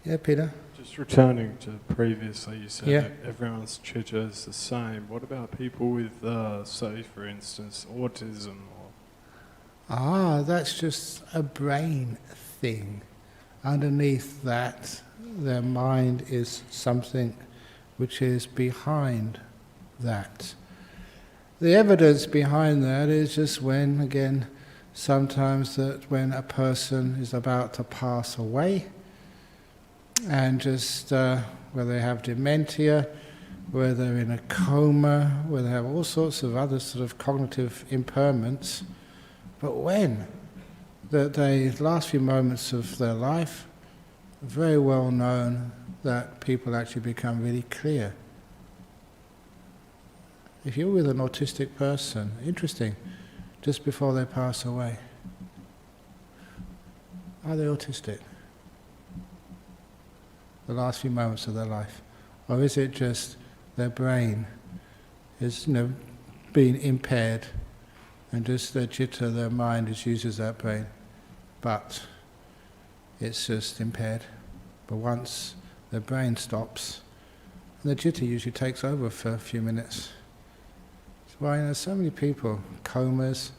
Yeah, Peter? Just returning to previously, you said Yeah. that everyone's chitta is the same. What about people with, say, for instance, autism? That's just a brain thing. Underneath that, their mind is something which is behind that. The evidence behind that is just when, again, sometimes that when a person is about to pass away, and just where they have dementia, where they're in a coma, where they have all sorts of other sort of cognitive impairments. But when the last few moments of their life, very well known that people actually become really clear. If you're with an autistic person, interesting, just before they pass away, are they autistic? The last few moments of their life? Or is it just their brain is being impaired and just their chitta, their mind, just uses that brain, but it's just impaired. But once the brain stops, the chitta usually takes over for a few minutes. That's why so many people, comas,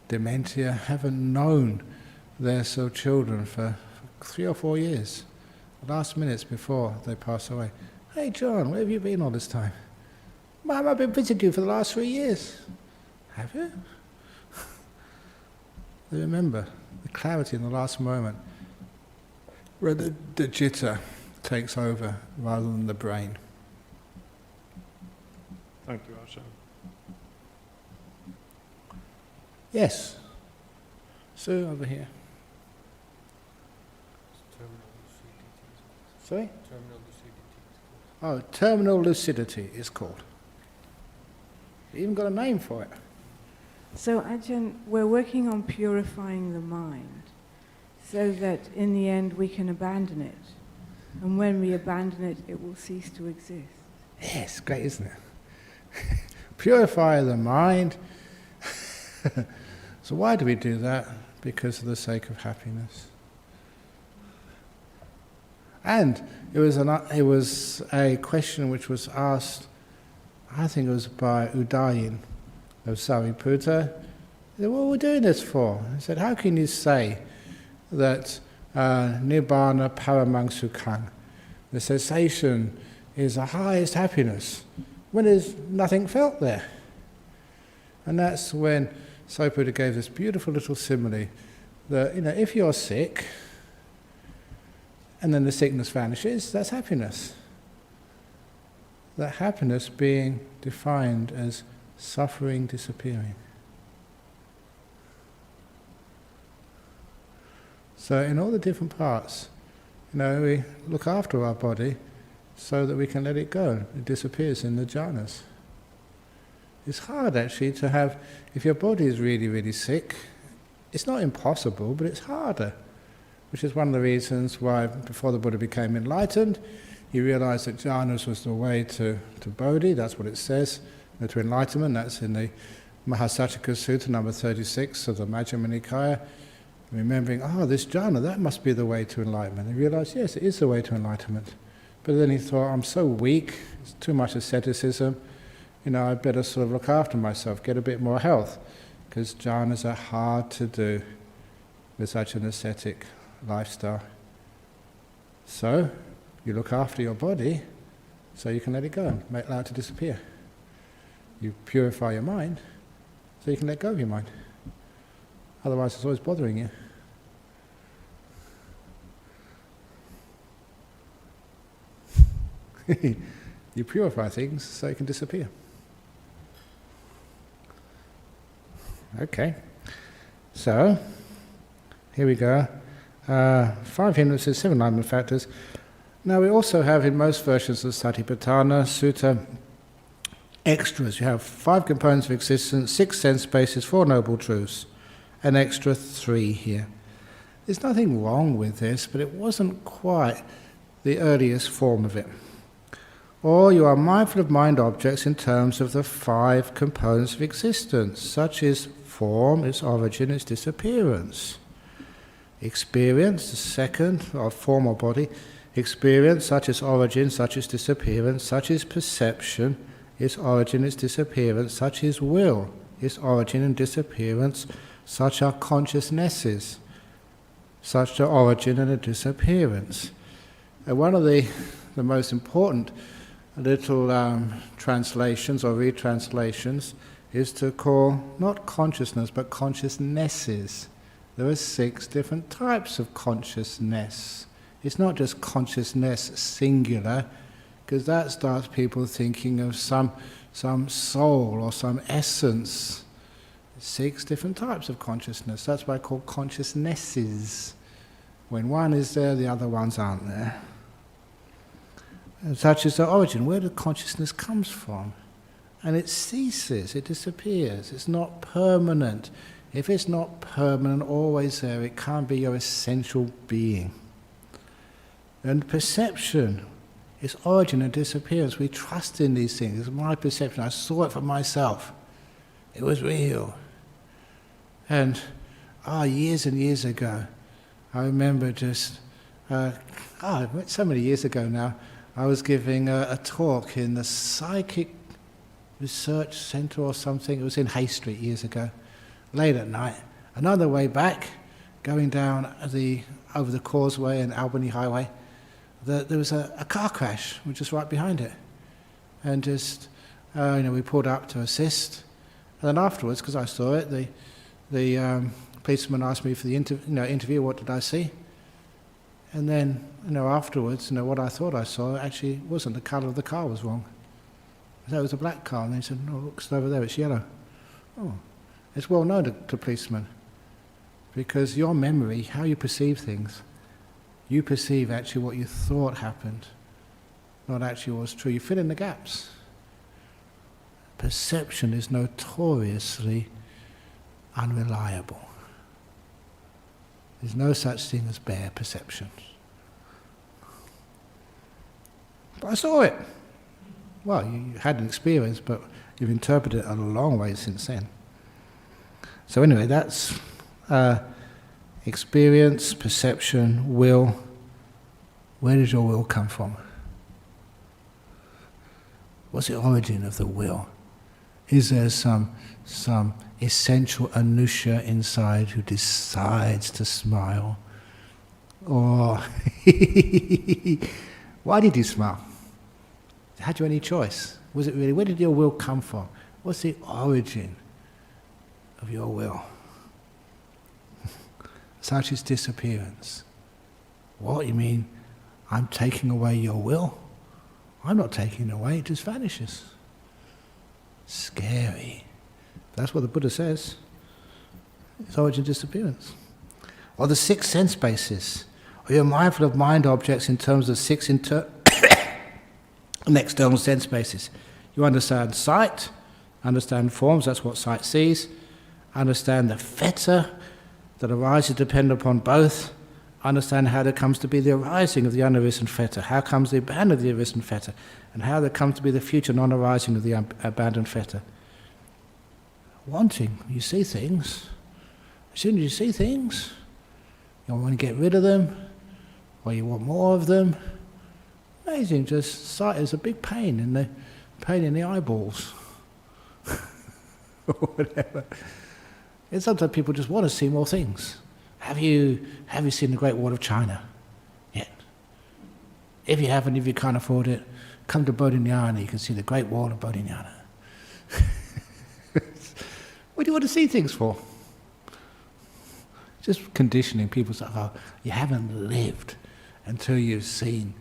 dementia, haven't known their children for 3 or 4 years. The last minutes before they pass away. Hey John, where have you been all this time? Mum, I've been visiting you for the last 3 years. Have you? They remember the clarity in the last moment where the chitta takes over rather than the brain. Thank you, Ajahn. Yes. Sue, over here. Sorry? Oh, terminal lucidity is called. You even got a name for it. So Ajahn, we're working on purifying the mind so that in the end we can abandon it. And when we abandon it, it will cease to exist. Yes, great, isn't it? Purify the mind. So why do we do that? Because for the sake of happiness. And it was a question which was asked, I think it was by Udayin of Sariputta. He said, what are we doing this for? He said, how can you say that Nibbana Paramang Sukhang, the cessation is the highest happiness, when there's nothing felt there? And that's when Sariputta gave this beautiful little simile that, if you're sick and then the sickness vanishes, that's happiness. That happiness being defined as suffering disappearing. So in all the different parts, we look after our body so that we can let it go. It disappears in the jhanas. It's hard actually to have, if your body is really, really sick, it's not impossible, but it's harder. Which is one of the reasons why before the Buddha became enlightened, he realized that jhanas was the way to Bodhi, that's what it says, to enlightenment, that's in the Mahasatchaka Sutta number 36 of the Majjhima Nikaya, remembering, this jhana, that must be the way to enlightenment. He realized, yes, it is the way to enlightenment. But then he thought, I'm so weak, it's too much asceticism, I better sort of look after myself, get a bit more health, because jhanas are hard to do with such an ascetic lifestyle. So, you look after your body so you can let it go, allow it to disappear. You purify your mind so you can let go of your mind. Otherwise it's always bothering you. You purify things so it can disappear. Okay, so here we go. 5 hindrances, 7 enlightenment factors. Now we also have in most versions of Satipatthana Sutta extras. You have 5 components of existence, 6 sense spaces, 4 noble truths, an extra 3 here. There's nothing wrong with this, but it wasn't quite the earliest form of it. Or you are mindful of mind objects in terms of the 5 components of existence, such as form, its origin, its disappearance. Experience, the second, of form or body. Experience, such as origin, such as disappearance, such as perception, its origin, its disappearance, such as will, its origin and disappearance, such are consciousnesses, such are origin and a disappearance. And one of the most important little translations or retranslations is to call not consciousness but consciousnesses. There are 6 different types of consciousness. It's not just consciousness singular, because that starts people thinking of some soul or some essence. 6 different types of consciousness. That's why I call consciousnesses. When one is there, the other ones aren't there. And such is the origin. Where the consciousness comes from. And it ceases, it disappears. It's not permanent. If it's not permanent, always there, it can't be your essential being. And perception, its origin and disappearance. We trust in these things. It's my perception. I saw it for myself. It was real. And years and years ago, I remember just, so many years ago now, I was giving a talk in the Psychic Research Centre or something. It was in Hay Street years ago, late at night. Another way back, going down over the causeway and Albany Highway, there was a car crash, which was right behind it. And just, we pulled up to assist. And then afterwards, because I saw it, the policeman asked me for the interview, what did I see? And then, afterwards, what I thought I saw actually wasn't. The colour of the car was wrong. I said, it was a black car. And they said, no, look, it's over there, it's yellow. Oh, it's well known to policemen. Because your memory, how you perceive things, you perceive actually what you thought happened, not actually what was true. You fill in the gaps. Perception is notoriously unreliable. There's no such thing as bare perception. But I saw it. Well, you had an experience, but you've interpreted it a long way since then. So anyway, that's experience, perception, will. Where does your will come from? What's the origin of the will? Is there some essential anusha inside who decides to smile? Or why did you smile? Had you any choice? Was it really, where did your will come from? What's the origin of your will? Such is disappearance. What, you mean I'm taking away your will? I'm not taking it away, it just vanishes. Scary. That's what the Buddha says. It's origin disappearance. Or the 6 sense bases. Or you're mindful of mind objects in terms of 6 and external sense bases. You understand sight, understand forms, that's what sight sees, understand the fetter that arises dependent upon both, understand how there comes to be the arising of the unarisen fetter, how comes the abandon of the arisen fetter, and how there comes to be the future non-arising of the abandoned fetter. Wanting, you see things. As soon as you see things, you want to get rid of them, or you want more of them. Amazing, just sight is a big pain in the eyeballs. Or whatever. And sometimes people just want to see more things. Have you seen the Great Wall of China yet? If you haven't, if you can't afford it, come to Bodhinyana, you can see the Great Wall of Bodhinyana. What do you want to see things for? Just conditioning. People say, oh, you haven't lived until you've seen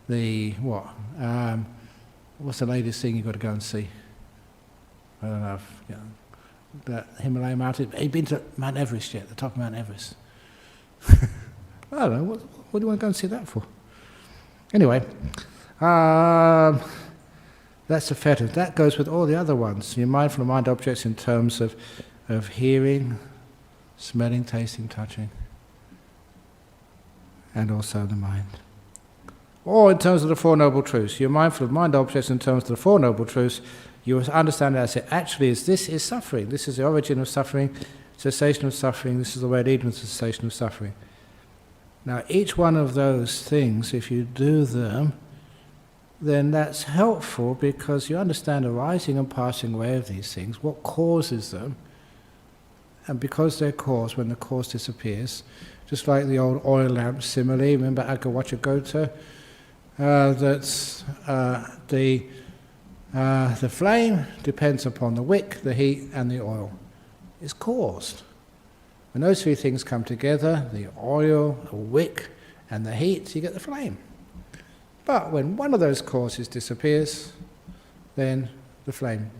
the, what? What's the latest thing you've got to go and see? I don't know. The Himalayan mountain. Have you been to Mount Everest yet? The top of Mount Everest? I don't know. What do you want to go and see that for? Anyway, that's the fetter. That goes with all the other ones. You're mindful of mind objects in terms of hearing, smelling, tasting, touching, and also the mind. Or in terms of the Four Noble Truths. You're mindful of mind objects in terms of the Four Noble Truths. You understand that it actually is, this is suffering. This is the origin of suffering, cessation of suffering. This is the way leading to cessation of suffering. Now, each one of those things, if you do them, then that's helpful because you understand the rising and passing away of these things, what causes them, and because they're caused, when the cause disappears, just like the old oil lamp simile, remember Agawachagota? That's the flame depends upon the wick, the heat, and the oil. It's caused. When those three things come together, the oil, the wick, and the heat, you get the flame. But when one of those causes disappears, then the flame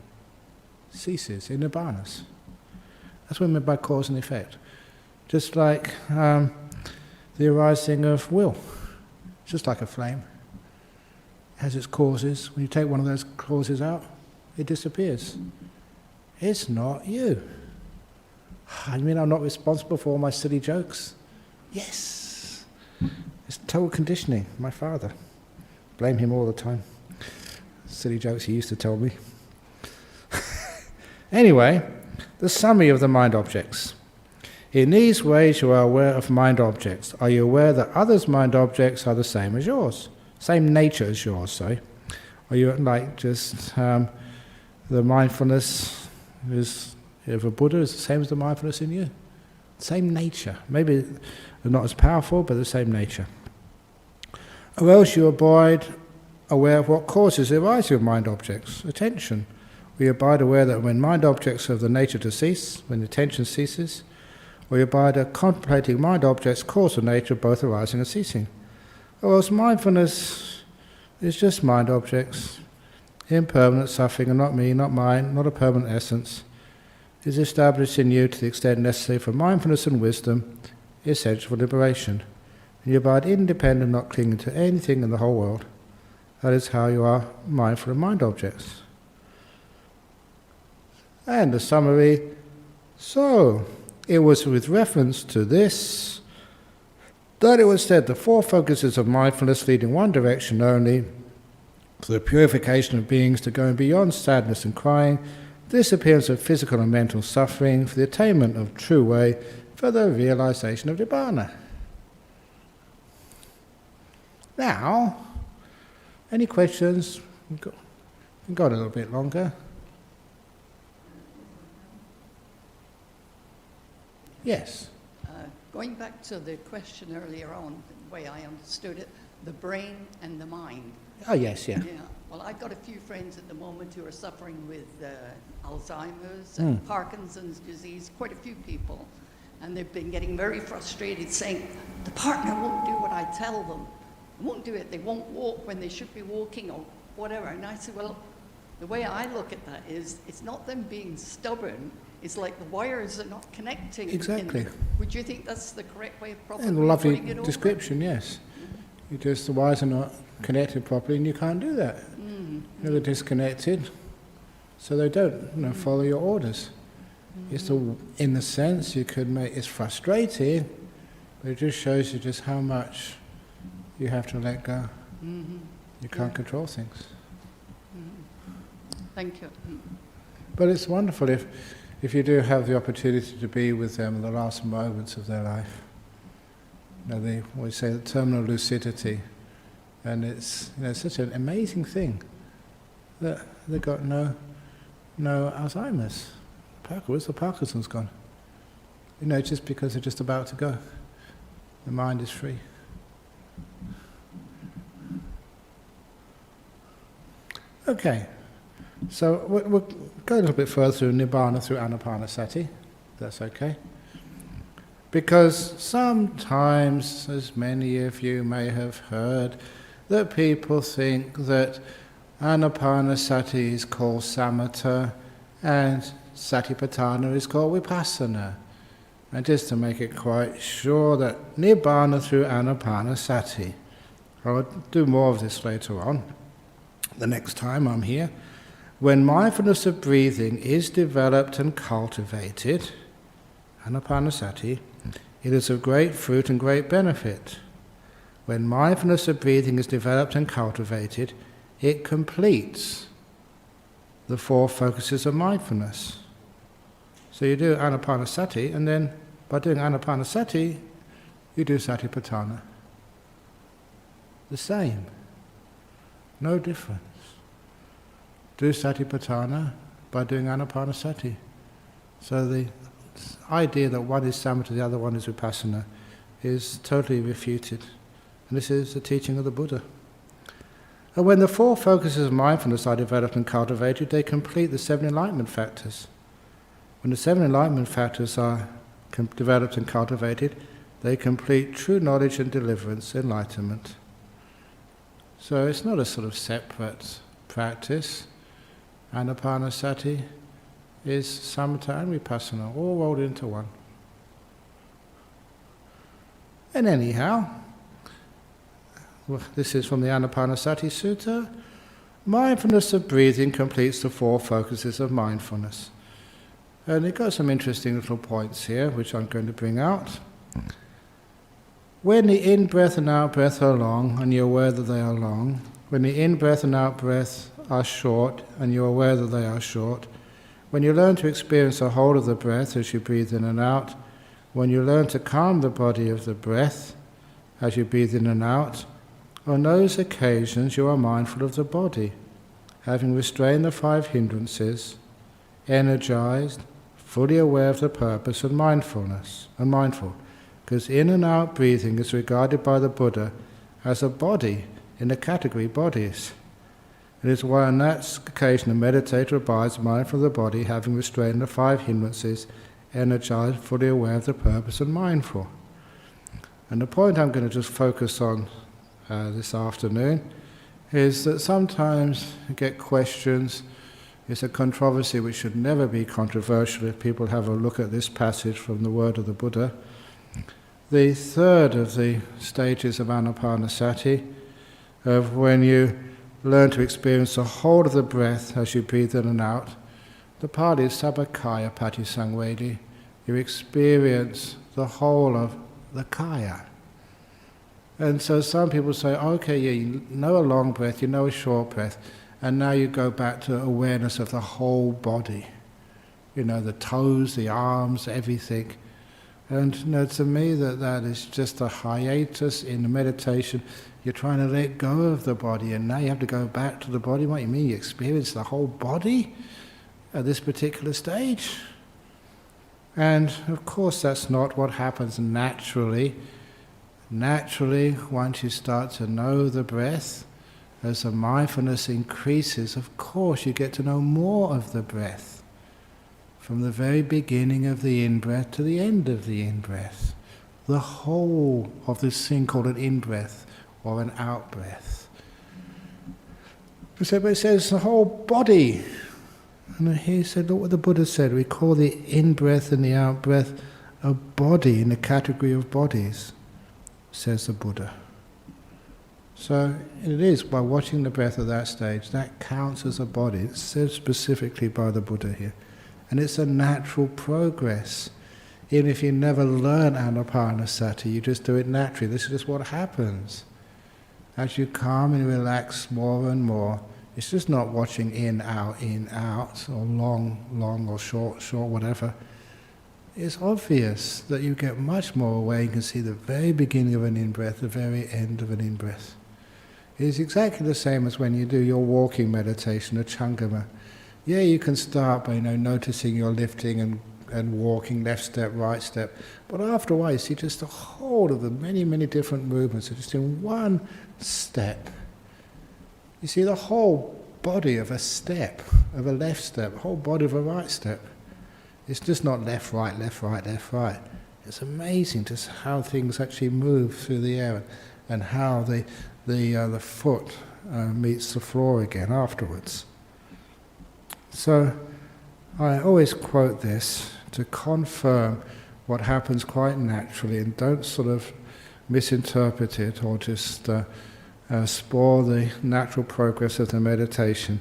ceases in nirvanas. That's what we mean by cause and effect. Just like the arising of will. It's just like a flame. It has its causes. When you take one of those causes out, it disappears. It's not you. I mean, I'm not responsible for all my silly jokes? Yes. It's total conditioning. My father. Blame him all the time. Silly jokes he used to tell me. Anyway, the summary of the mind objects. In these ways you are aware of mind objects. Are you aware that others' mind objects are the same as yours? Same nature as yours, sorry. Are you like just the mindfulness of a Buddha is the same as the mindfulness in you? Same nature. Maybe they're not as powerful, but the same nature. Or else you abide aware of what causes the arising of mind objects. Attention. We abide aware that when mind objects have the nature to cease, when attention ceases, or you abide a contemplating mind objects cause the nature of both arising and ceasing. Or else mindfulness is just mind objects, impermanent suffering and not me, not mine, not a permanent essence, is established in you to the extent necessary for mindfulness and wisdom, essential for liberation. And you abide independent, not clinging to anything in the whole world. That is how you are mindful of mind objects. And the summary. So, it was with reference to this that it was said the four focuses of mindfulness lead in one direction only, for the purification of beings to go beyond sadness and crying, disappearance of physical and mental suffering, for the attainment of true way, for the realization of Nibbana. Now, any questions? We've got a little bit longer. Yes. Going back to the question earlier on, the way I understood it, the brain and the mind. Oh yes, yeah. Yeah. Well, I've got a few friends at the moment who are suffering with Alzheimer's and Parkinson's disease, quite a few people. And they've been getting very frustrated saying, the partner won't do what I tell them. They won't do it. They won't walk when they should be walking or whatever. And I said, well, the way I look at that is it's not them being stubborn. It's like the wires are not connecting. Exactly. Would you think that's the correct way of properly And a lovely putting it description, yes. You just, the wires are not connected properly and you can't do that. They're disconnected, so they don't follow your orders. It's in the sense you could make, it's frustrating, but it just shows you just how much you have to let go. You can't control things. Thank you. But it's wonderful if you do have the opportunity to be with them in the last moments of their life. They always say the terminal lucidity, and it's such an amazing thing that they've got no Alzheimer's. Where's the Parkinson's gone? Just because they're just about to go. The mind is free. Okay. So we'll go a little bit further through Nibbana, through Anapanasati. That's okay. Because sometimes, as many of you may have heard, that people think that Anapanasati is called Samatha and Satipatthana is called Vipassana. And just to make it quite sure that Nibbana through Anapanasati. I'll do more of this later on, the next time I'm here. When mindfulness of breathing is developed and cultivated, Anapanasati, it is of great fruit and great benefit. When mindfulness of breathing is developed and cultivated, it completes the four focuses of mindfulness. So you do Anapanasati, and then by doing Anapanasati, you do Satipatthana. The same. No difference. Do Satipatthana by doing Anapanasati. So the idea that one is Samatha, the other one is Vipassana, is totally refuted. And this is the teaching of the Buddha. And when the four focuses of mindfulness are developed and cultivated, they complete the seven enlightenment factors. When the seven enlightenment factors are developed and cultivated, they complete true knowledge and deliverance, enlightenment. So it's not a sort of separate practice. Anapanasati is Samatha and Vipassana, all rolled into one. And anyhow, this is from the Anapanasati Sutta. Mindfulness of breathing completes the four focuses of mindfulness. And it got some interesting little points here, which I'm going to bring out. When the in-breath and out-breath are long, and you're aware that they are long, when the in-breath and out-breath are short, and you're aware that they are short, when you learn to experience the whole of the breath as you breathe in and out, when you learn to calm the body of the breath as you breathe in and out, on those occasions you are mindful of the body, having restrained the five hindrances, energized, fully aware of the purpose and mindfulness, and mindful, because in and out breathing is regarded by the Buddha as a body in the category bodies. It is why on that occasion the meditator abides mindful of the body, having restrained the five hindrances, energized, fully aware of the purpose and mindful. And the point I'm going to just focus on this afternoon is that sometimes you get questions. It's a controversy which should never be controversial if people have a look at this passage from the word of the Buddha. The third of the stages of Anapanasati, of when you learn to experience the whole of the breath as you breathe in and out, the Pali is Sabakaya Patisangvedi. You experience the whole of the kaya. And so some people say, okay, yeah, you know a long breath, you know a short breath, and now you go back to awareness of the whole body. You know, the toes, the arms, everything. And to me that is just a hiatus in the meditation. You're trying to let go of the body, and now you have to go back to the body. What do you mean? You experience the whole body at this particular stage? And of course that's not what happens naturally. Naturally, once you start to know the breath, as the mindfulness increases, of course you get to know more of the breath. From the very beginning of the in-breath to the end of the in-breath. The whole of this thing called an in-breath or an out-breath. But it says the whole body. And he said, look what the Buddha said, we call the in-breath and the out-breath a body in the category of bodies, says the Buddha. So it is, by watching the breath at that stage, that counts as a body. It's said specifically by the Buddha here. And it's a natural progress. Even if you never learn Anapanasati, you just do it naturally. This is just what happens. As you calm and relax more and more, it's just not watching in, out, or long, or short, whatever. It's obvious that you get much more aware. You can see the very beginning of an in-breath, the very end of an in-breath. It is exactly the same as when you do your walking meditation, a Changama. Yeah, you can start by noticing you're lifting and walking, left step, right step. But after a while, you see just the whole of the many, many different movements are just in one step. You see the whole body of a step, of a left step, the whole body of a right step. It's just not left, right, left, right, left, right. It's amazing just how things actually move through the air and how the foot meets the floor again afterwards. So I always quote this to confirm what happens quite naturally, and don't sort of misinterpret it or just spoil the natural progress of the meditation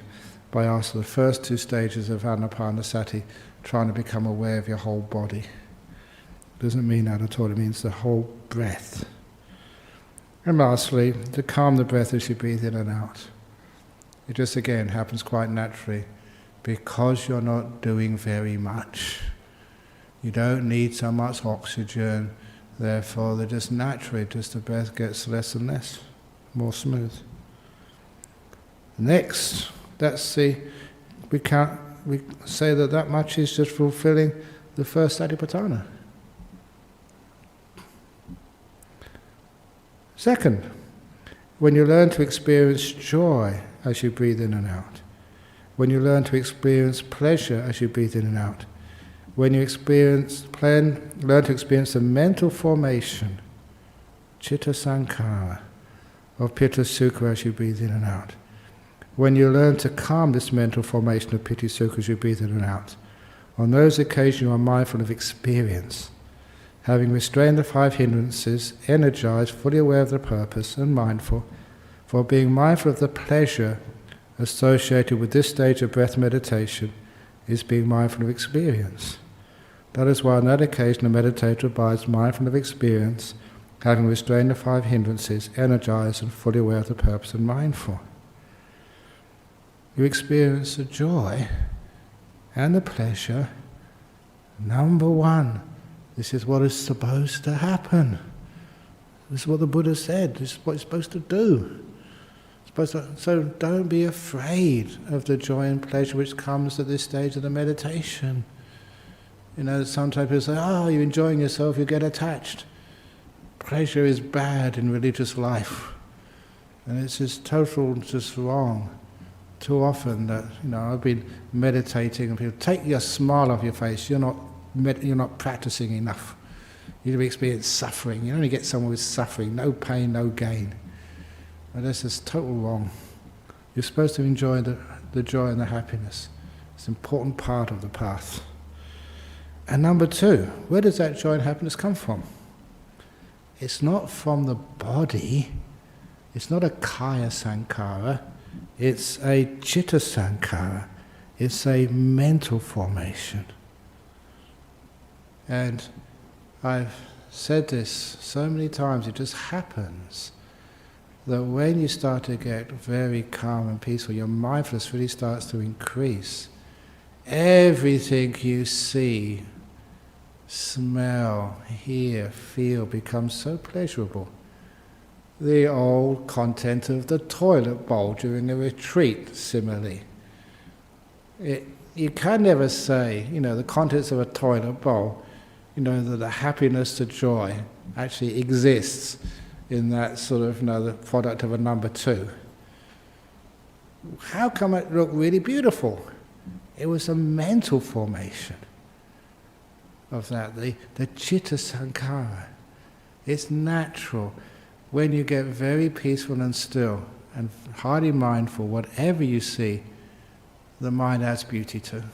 by after the first two stages of Anapanasati trying to become aware of your whole body. Doesn't mean that at all, it means the whole breath. And lastly, to calm the breath as you breathe in and out. It just again happens quite naturally because you're not doing very much. You don't need so much oxygen, therefore they're just naturally, just the breath gets less and less, more smooth. Next, we say that much is just fulfilling the first Satipatthana. Second, when you learn to experience joy as you breathe in and out, when you learn to experience pleasure as you breathe in and out, when you learn to experience the mental formation, citta sankhara, of pitta sukha as you breathe in and out, when you learn to calm this mental formation of piti sukha as you breathe in and out, on those occasions you are mindful of experience, having restrained the five hindrances, energized, fully aware of the purpose, and mindful, for being mindful of the pleasure associated with this stage of breath meditation is being mindful of experience. That is why on that occasion the meditator abides mindful of experience, having restrained the five hindrances, energized and fully aware of the purpose and mindful. You experience the joy and the pleasure. Number one, this is what is supposed to happen. This is what the Buddha said. This is what you're supposed to do. So don't be afraid of the joy and pleasure which comes at this stage of the meditation. Sometimes people say, oh, you're enjoying yourself, you get attached. Pleasure is bad in religious life. And it's just wrong. Too often that, I've been meditating and people take your smile off your face, you're not practicing enough. You've experienced suffering. You only get someone with suffering, no pain, no gain. And this is total wrong. You're supposed to enjoy the joy and the happiness. It's an important part of the path. And number two, where does that joy and happiness come from? It's not from the body. It's not a kaya sankhara. It's a chitta sankhara. It's a mental formation. And I've said this so many times, it just happens that when you start to get very calm and peaceful, your mindfulness really starts to increase. Everything you see, smell, hear, feel becomes so pleasurable. The old content of the toilet bowl during a retreat, similarly. You can never say, the contents of a toilet bowl, that the happiness, the joy actually exists in that sort of, the product of a number two. How come it looked really beautiful? It was a mental formation of that, the chitta sankhara. It's natural. When you get very peaceful and still and highly mindful, whatever you see, the mind adds beauty to.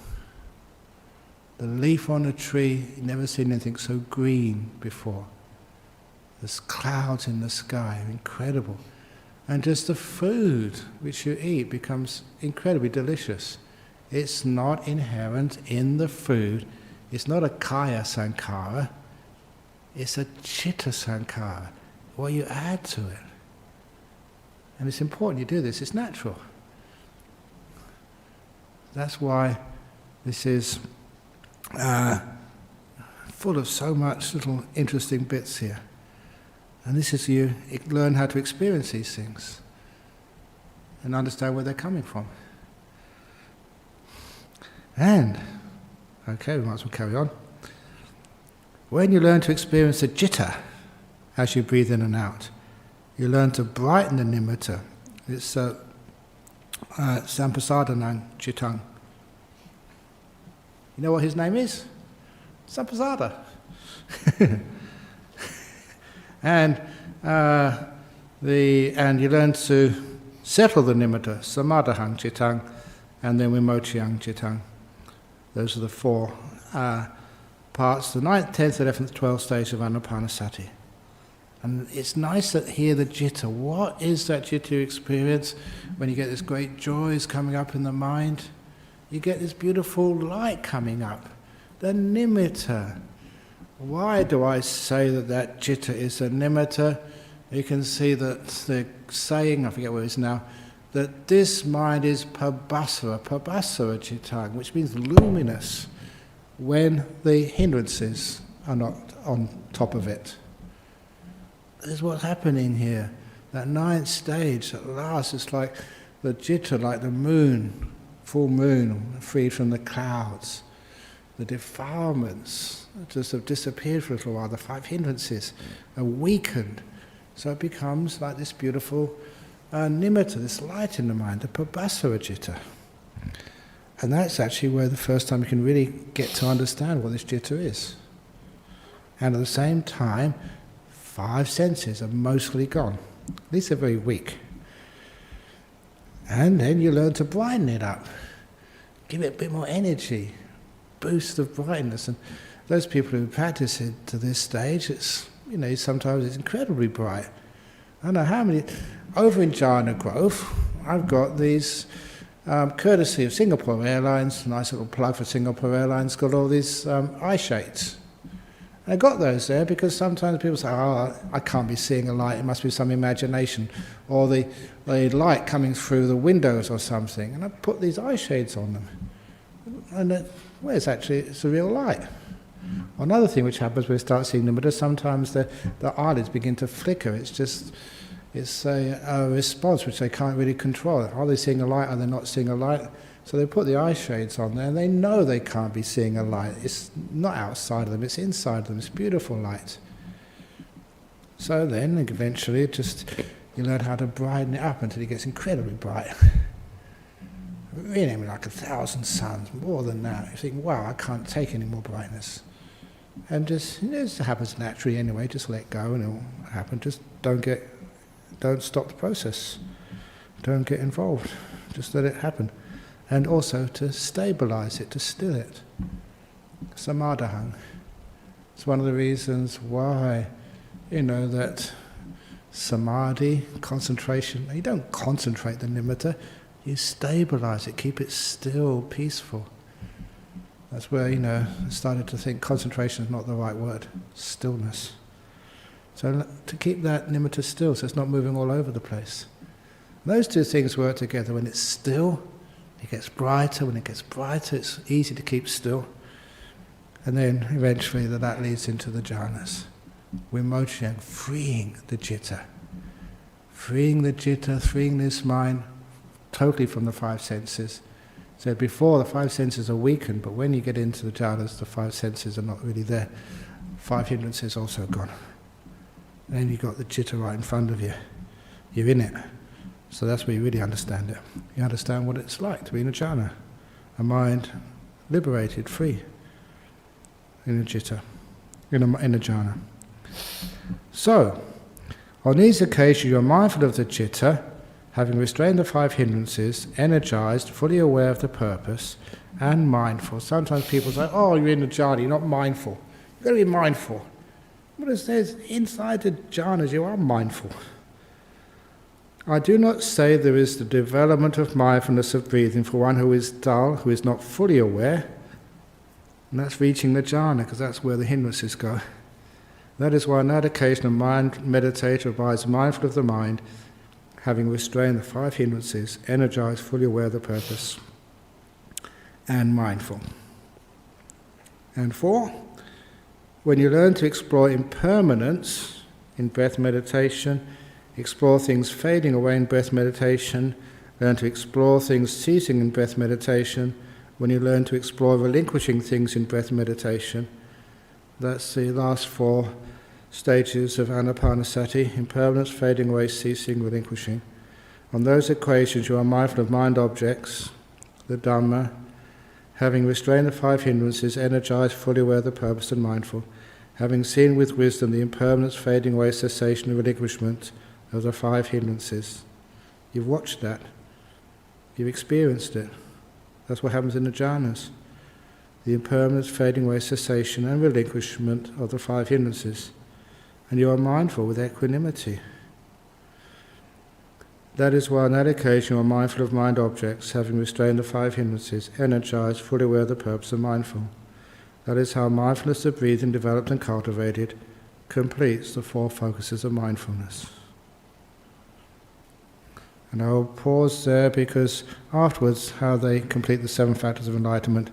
The leaf on a tree, you've never seen anything so green before. There's clouds in the sky, incredible. And just the food which you eat becomes incredibly delicious. It's not inherent in the food. It's not a kaya sankhara. It's a chitta sankhara. What you add to it. And it's important you do this. It's natural. That's why this is full of so much little interesting bits here. And this is you learn how to experience these things and understand where they're coming from. And, okay, we might as well carry on. When you learn to experience the citta as you breathe in and out, you learn to brighten the nimitta. It's Sampasadanang Chittang. You know what his name is? Sampasada. And you learn to settle the nimitta, samadahang chittang, and then vimochiang chittang. Those are the four parts, the 9th, 10th, 11th, 12th stage of Anapanasati. And it's nice to hear the citta. What is that citta you experience when you get this great joys coming up in the mind? You get this beautiful light coming up, the nimitta. Why do I say that citta is a nimitta? You can see that they're saying, I forget what it is now, that this mind is pabhasara cittang, which means luminous when the hindrances are not on top of it. This is what's happening here. That 9th stage, at last, it's like the citta, like the moon, full moon, freed from the clouds. The defilements just have disappeared for a little while. The 5 hindrances are weakened. So it becomes like this beautiful nimitta, this light in the mind, the pabhasara citta. And that's actually where the first time you can really get to understand what this citta is. And at the same time, 5 senses are mostly gone. At least they're very weak. And then you learn to brighten it up. Give it a bit more energy. Boost of brightness. And those people who practice it to this stage, it's, sometimes it's incredibly bright. I don't know how many... Over in Jhana Grove, I've got these, courtesy of Singapore Airlines, nice little plug for Singapore Airlines, got all these eye shades. And I got those there because sometimes people say, I can't be seeing a light, it must be some imagination, or the light coming through the windows or something. And I put these eye shades on them. And it's a real light. Another thing which happens when we start seeing them, but sometimes the eyelids begin to flicker. It's a response which they can't really control. Are they seeing a light? Are they not seeing a light? So they put the eye shades on there, and they know they can't be seeing a light. It's not outside of them, it's inside of them. It's beautiful light. So then, eventually, you learn how to brighten it up until it gets incredibly bright. Really, like 1,000 suns, more than that. You think, wow, I can't take any more brightness. And just, it happens naturally anyway, just let go and it'll happen. Just don't stop the process. Don't get involved. Just let it happen. And also to stabilize it, to still it. Samadhang. It's one of the reasons why, that samadhi, concentration, you don't concentrate the nimitta, you stabilize it, keep it still, peaceful. That's where, I started to think concentration is not the right word, stillness. So to keep that nimitta still, so it's not moving all over the place. Those two things work together. When it's still, it gets brighter. When it gets brighter, it's easy to keep still. And then eventually that leads into the jhanas. Vimochyan, freeing the citta. Freeing the citta, freeing this mind totally from the five senses. So before, the five senses are weakened, but when you get into the jhanas, the five senses are not really there. Five hindrances also gone. And then you've got the citta right in front of you. You're in it. So that's where you really understand it. You understand what it's like to be in a jhana. A mind liberated, free. In a citta, in a jhana. So, on these occasions you are mindful of the citta, having restrained the five hindrances, energized, fully aware of the purpose, and mindful. Sometimes people say, oh, you're in the jhana, you're not mindful. You've got to be mindful. But it says, inside the jhanas you are mindful. I do not say there is the development of mindfulness of breathing for one who is dull, who is not fully aware. And that's reaching the jhana, because that's where the hindrances go. That is why on that occasion a mind meditator abides mindful of the mind, having restrained the five hindrances, energized, fully aware of the purpose, and mindful. And 4, when you learn to explore impermanence in breath meditation, explore things fading away in breath meditation, learn to explore things ceasing in breath meditation, when you learn to explore relinquishing things in breath meditation, that's the last 4 stages of anapanasati: impermanence, fading away, ceasing, relinquishing. On those occasions you are mindful of mind objects, the Dhamma, having restrained the five hindrances, energized, fully aware of the purpose and mindful, having seen with wisdom the impermanence, fading away, cessation and relinquishment of the five hindrances. You've watched that. You've experienced it. That's what happens in the jhanas. The impermanence, fading away, cessation and relinquishment of the five hindrances. And you are mindful with equanimity. That is why on that occasion you are mindful of mind objects, having restrained the five hindrances, energized, fully aware of the purpose and mindful. That is how mindfulness of breathing, developed and cultivated, completes the 4 focuses of mindfulness. And I'll pause there, because afterwards how they complete the 7 factors of enlightenment,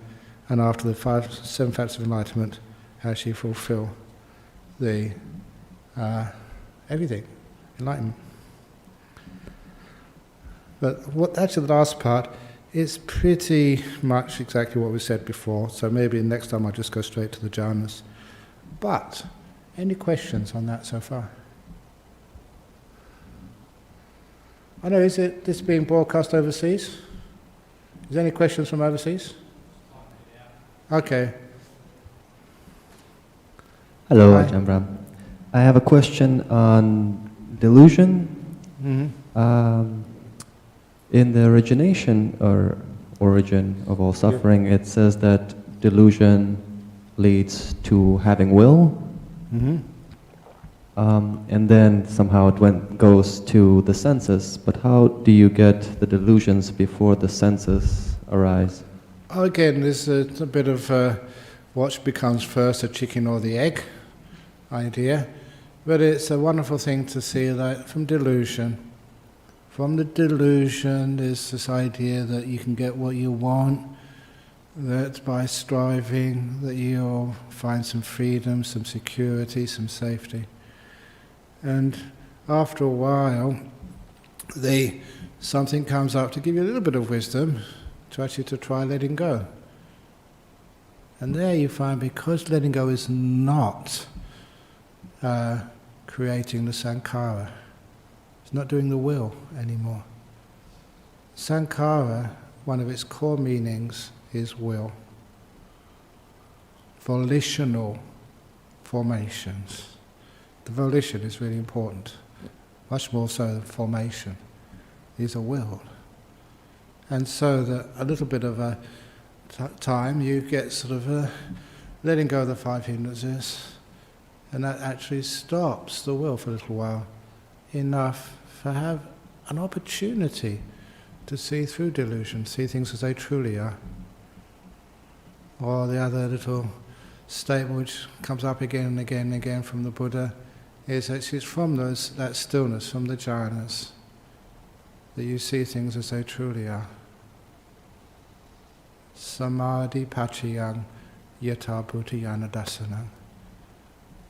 and after the 7 factors of enlightenment actually fulfill the everything, enlightenment. But actually the last part is pretty much exactly what we said before, so maybe next time I'll just go straight to the jhanas. But, any questions on that so far? I know, is this being broadcast overseas? Is there any questions from overseas? Okay. Hello, Ajahn Brahm. I have a question on delusion. Mm-hmm. In the origination or origin of all suffering, it says that delusion leads to having will. Mm-hmm. And then somehow it goes to the senses. But how do you get the delusions before the senses arise? Again, there's a bit of what becomes first, the chicken or the egg idea. But it's a wonderful thing to see that from delusion. From the delusion, there's this idea that you can get what you want, that by striving that you'll find some freedom, some security, some safety. And after a while, something comes up to give you a little bit of wisdom to try letting go. And there you find, because letting go is not creating the sankhara, it's not doing the will anymore. Sankhara, one of its core meanings is will. Volitional formations. The volition is really important, much more so than formation. These are willed. And so that a little bit of a time you get sort of letting go of the 5 hindrances, and that actually stops the will for a little while, enough to have an opportunity to see through delusion, see things as they truly are. Or the other little statement which comes up again and again and again from the Buddha is that it's from that stillness, from the jhanas, that you see things as they truly are. Samadhi pachayang yata bhutayana dasanam.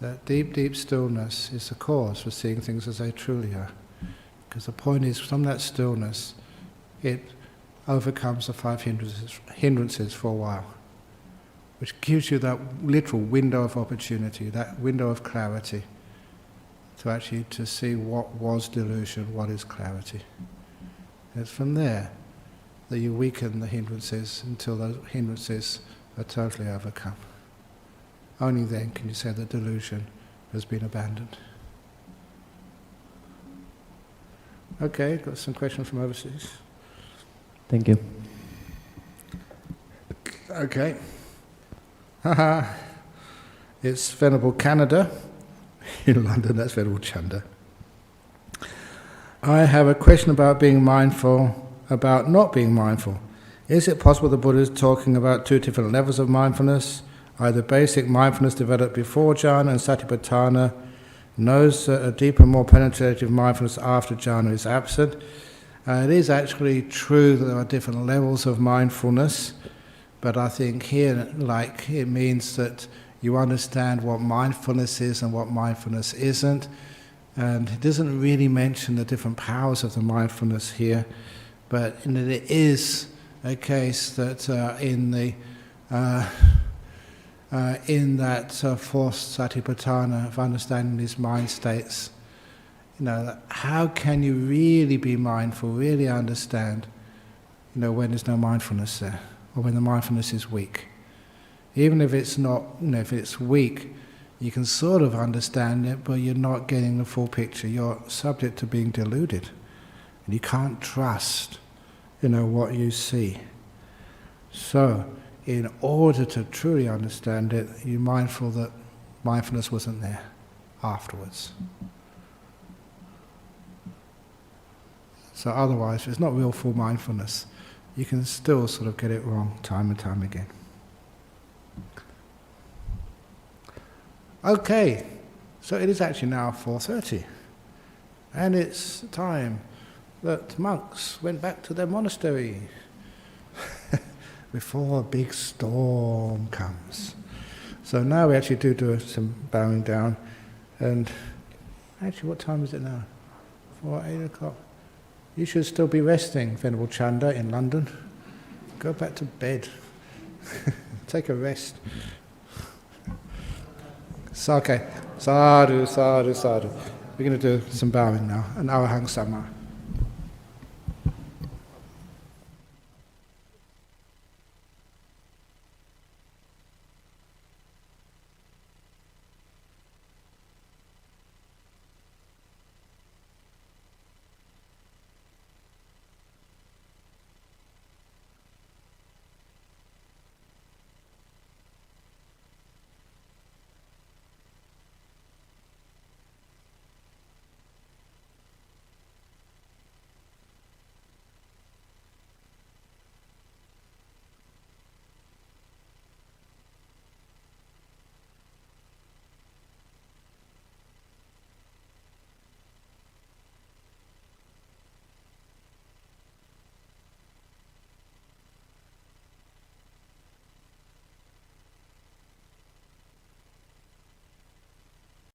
That deep, deep stillness is the cause for seeing things as they truly are. Because the point is, from that stillness, it overcomes the 5 hindrances for a while, which gives you that literal window of opportunity, that window of clarity, to actually to see what was delusion, what is clarity. And it's from there that you weaken the hindrances until those hindrances are totally overcome. Only then can you say that delusion has been abandoned. Okay, got some questions from overseas. Thank you. Okay. It's Venerable Canada. In London, that's Venerable Chanda. I have a question about being mindful, about not being mindful. Is it possible the Buddha is talking about 2 different levels of mindfulness? Either basic mindfulness developed before jhana and satipatthana knows that a deeper, more penetrative mindfulness after jhana is absent. It is actually true that there are different levels of mindfulness, but I think here, like, it means that you understand what mindfulness is and what mindfulness isn't, and it doesn't really mention the different powers of the mindfulness here, but it is a case that in that fourth satipatthana of understanding these mind states, how can you really be mindful, really understand, when there's no mindfulness there, or when the mindfulness is weak. Even if it's not, if it's weak, you can sort of understand it, but you're not getting the full picture. You're subject to being deluded, and you can't trust, what you see. So, in order to truly understand it, you're mindful that mindfulness wasn't there afterwards. So otherwise, if it's not real full mindfulness, you can still sort of get it wrong time and time again. Okay, so it is actually now 4:30, and it's time that monks went back to their monastery before a big storm comes. So now we actually do some bowing down, and actually what time is it now? 8 o'clock. You should still be resting, Venerable Chanda in London. Go back to bed. Take a rest. So, okay, sadhu, sadhu, sadhu. We're going to do some bowing now, an Arahang Sama.